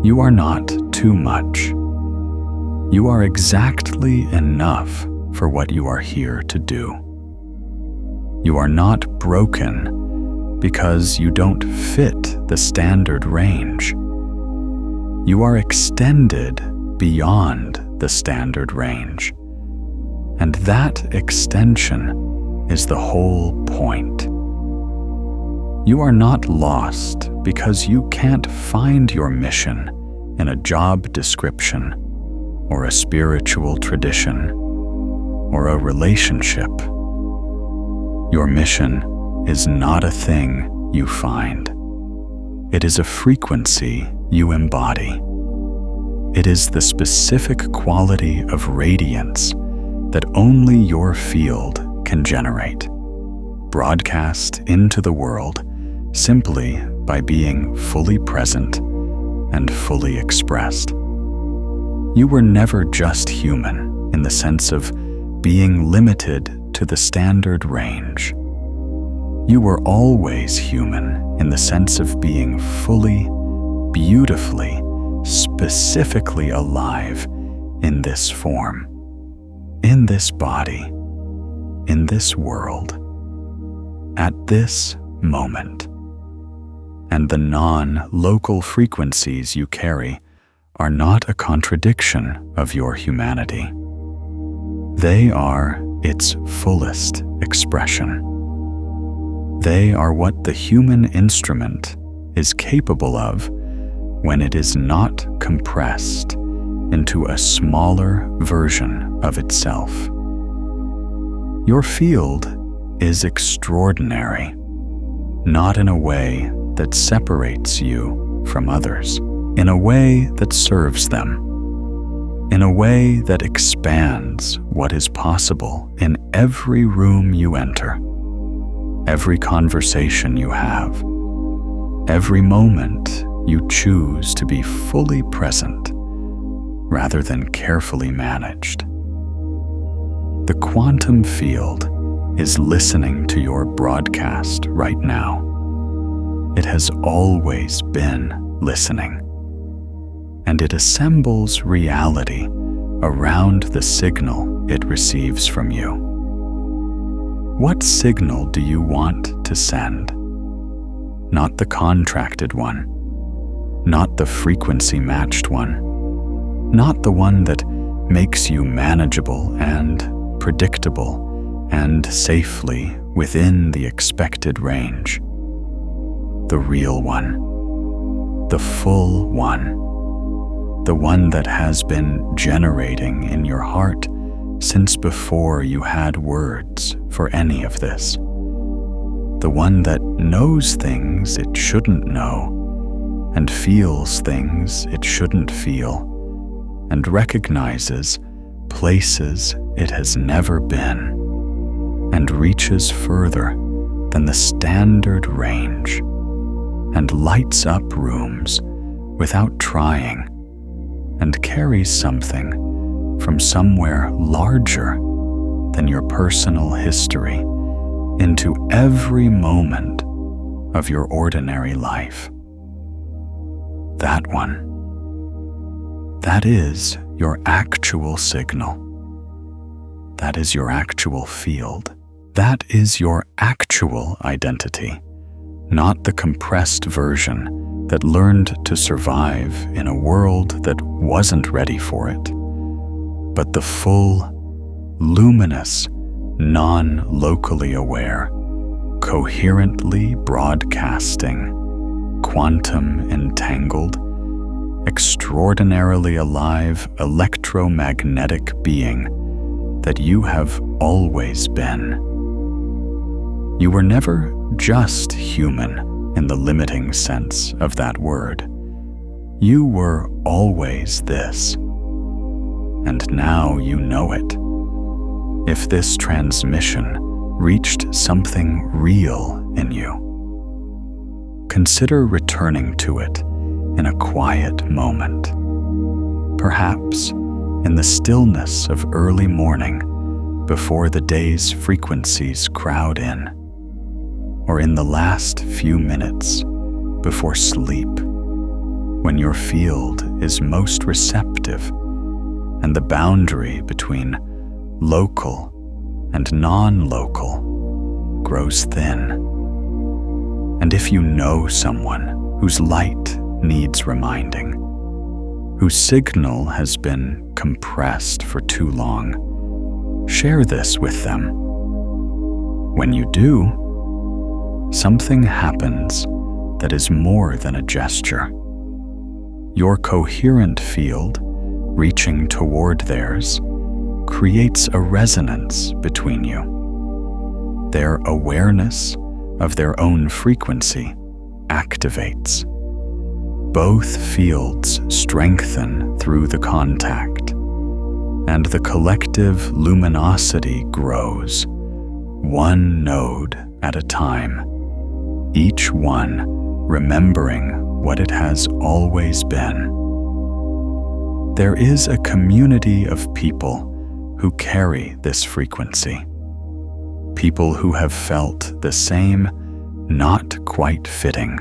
A: You are not too much. You are exactly enough for what you are here to do. You are not broken because you don't fit the standard range. You are extended beyond the standard range. And that extension is the whole point. You are not lost because you can't find your mission in a job description or a spiritual tradition or a relationship. Your mission is not a thing you find. It is a frequency you embody. It is the specific quality of radiance that only your field can generate, broadcast into the world simply by being fully present and fully expressed. You were never just human in the sense of being limited to the standard range. You were always human in the sense of being fully, beautifully, specifically alive in this form, in this body, in this world, at this moment. And the non-local frequencies you carry are not a contradiction of your humanity. They are its fullest expression. They are what the human instrument is capable of when it is not compressed into a smaller version of itself. Your field is extraordinary, not in a way that separates you from others, in a way that serves them, in a way that expands what is possible in every room you enter, every conversation you have, every moment you choose to be fully present rather than carefully managed. The quantum field is listening to your broadcast right now. It has always been listening, and it assembles reality around the signal it receives from you. What signal do you want to send? Not the contracted one, not the frequency-matched one, not the one that makes you manageable and predictable and safely within the expected range. The real one, the full one, the one that has been generating in your heart since before you had words for any of this. The one that knows things it shouldn't know and feels things it shouldn't feel and recognizes places it has never been and reaches further than the standard range and lights up rooms without trying and carries something from somewhere larger than your personal history into every moment of your ordinary life. That one. That is your actual signal. That is your actual field. That is your actual identity, not the compressed version that learned to survive in a world that wasn't ready for it, but the full, luminous, non-locally aware, coherently broadcasting, quantum entangled, extraordinarily alive electromagnetic being that you have always been. You were never just human in the limiting sense of that word. You were always this. And now you know it. If this transmission reached something real in you, consider returning to it in a quiet moment. Perhaps in the stillness of early morning before the day's frequencies crowd in, or in the last few minutes before sleep, when your field is most receptive and the boundary between local and non-local grows thin. And if you know someone whose light needs reminding, whose signal has been compressed for too long, share this with them. When you do, something happens that is more than a gesture. Your coherent field, reaching toward theirs, creates a resonance between you. Their awareness of their own frequency activates. Both fields strengthen through the contact, and the collective luminosity grows, one node at a time, each one remembering what it has always been. There is a community of people who carry this frequency, people who have felt the same not quite fitting,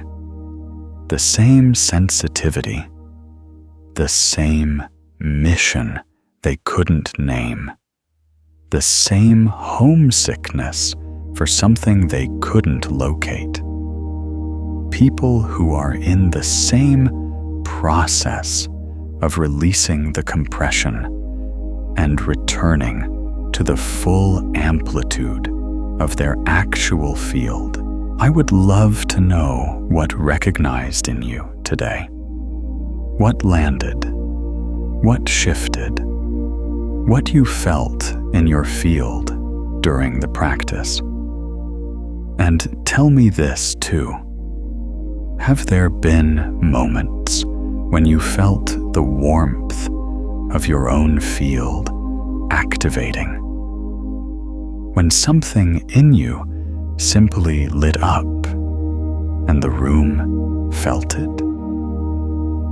A: the same sensitivity, the same mission they couldn't name, the same homesickness for something they couldn't locate. People who are in the same process of releasing the compression and returning to the full amplitude of their actual field. I would love to know what recognized in you today. What landed? What shifted? What you felt in your field during the practice? And tell me this too. Have there been moments when you felt the warmth of your own field activating? When something in you simply lit up and the room felt it?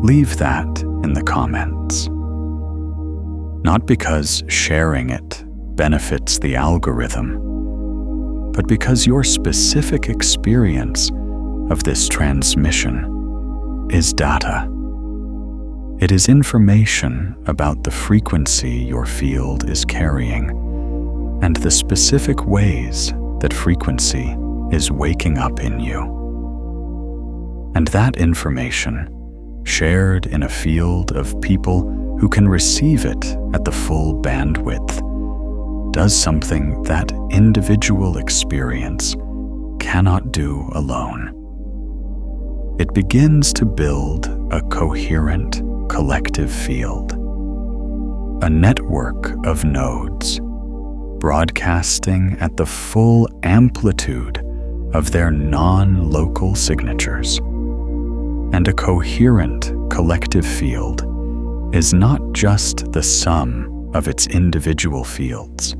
A: Leave that in the comments. Not because sharing it benefits the algorithm, but because your specific experience of this transmission is data. It is information about the frequency your field is carrying and the specific ways that frequency is waking up in you. And that information, shared in a field of people who can receive it at the full bandwidth, does something that individual experience cannot do alone. It begins to build a coherent collective field, a network of nodes, broadcasting at the full amplitude of their non-local signatures. And a coherent collective field is not just the sum of its individual fields.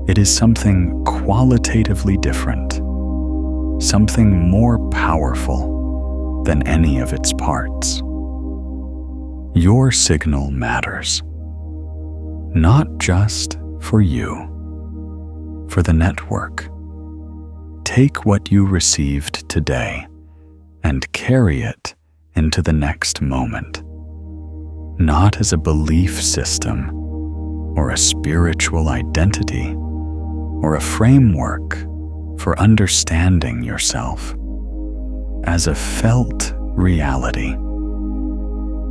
A: It is something qualitatively different, something more powerful than any of its parts. Your signal matters, not just for you, for the network. Take what you received today and carry it into the next moment, not as a belief system or a spiritual identity or a framework for understanding yourself, as a felt reality,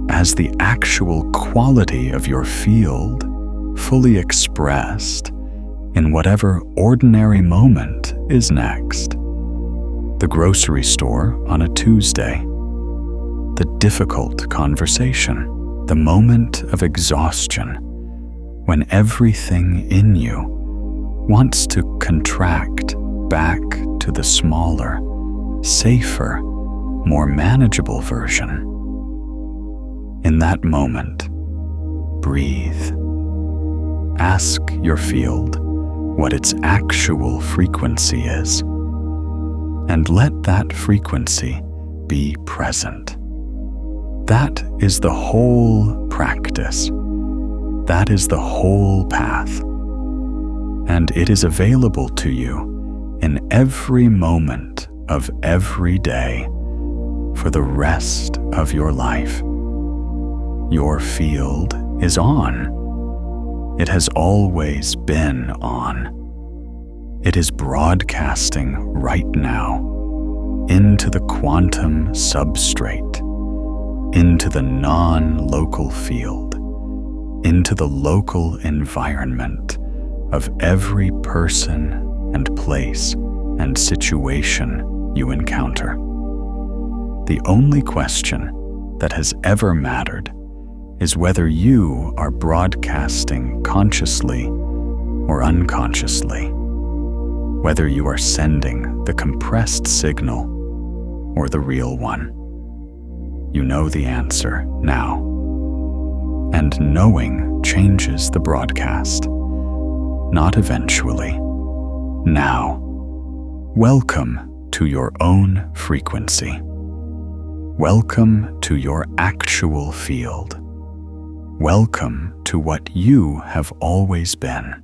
A: as the actual quality of your field fully expressed in whatever ordinary moment is next. The grocery store on a Tuesday, the difficult conversation, the moment of exhaustion when everything in you wants to contract back to the smaller, safer, more manageable version. In that moment, breathe. Ask your field what its actual frequency is, and let that frequency be present. That is the whole practice. That is the whole path. And it is available to you in every moment of every day for the rest of your life. Your field is on. It has always been on. It is broadcasting right now into the quantum substrate, into the non-local field, into the local environment of every person and place and situation you encounter. The only question that has ever mattered is whether you are broadcasting consciously or unconsciously, whether you are sending the compressed signal or the real one. You know the answer now. And knowing changes the broadcast, not eventually, now. Welcome to your own frequency. Welcome to your actual field. Welcome to what you have always been.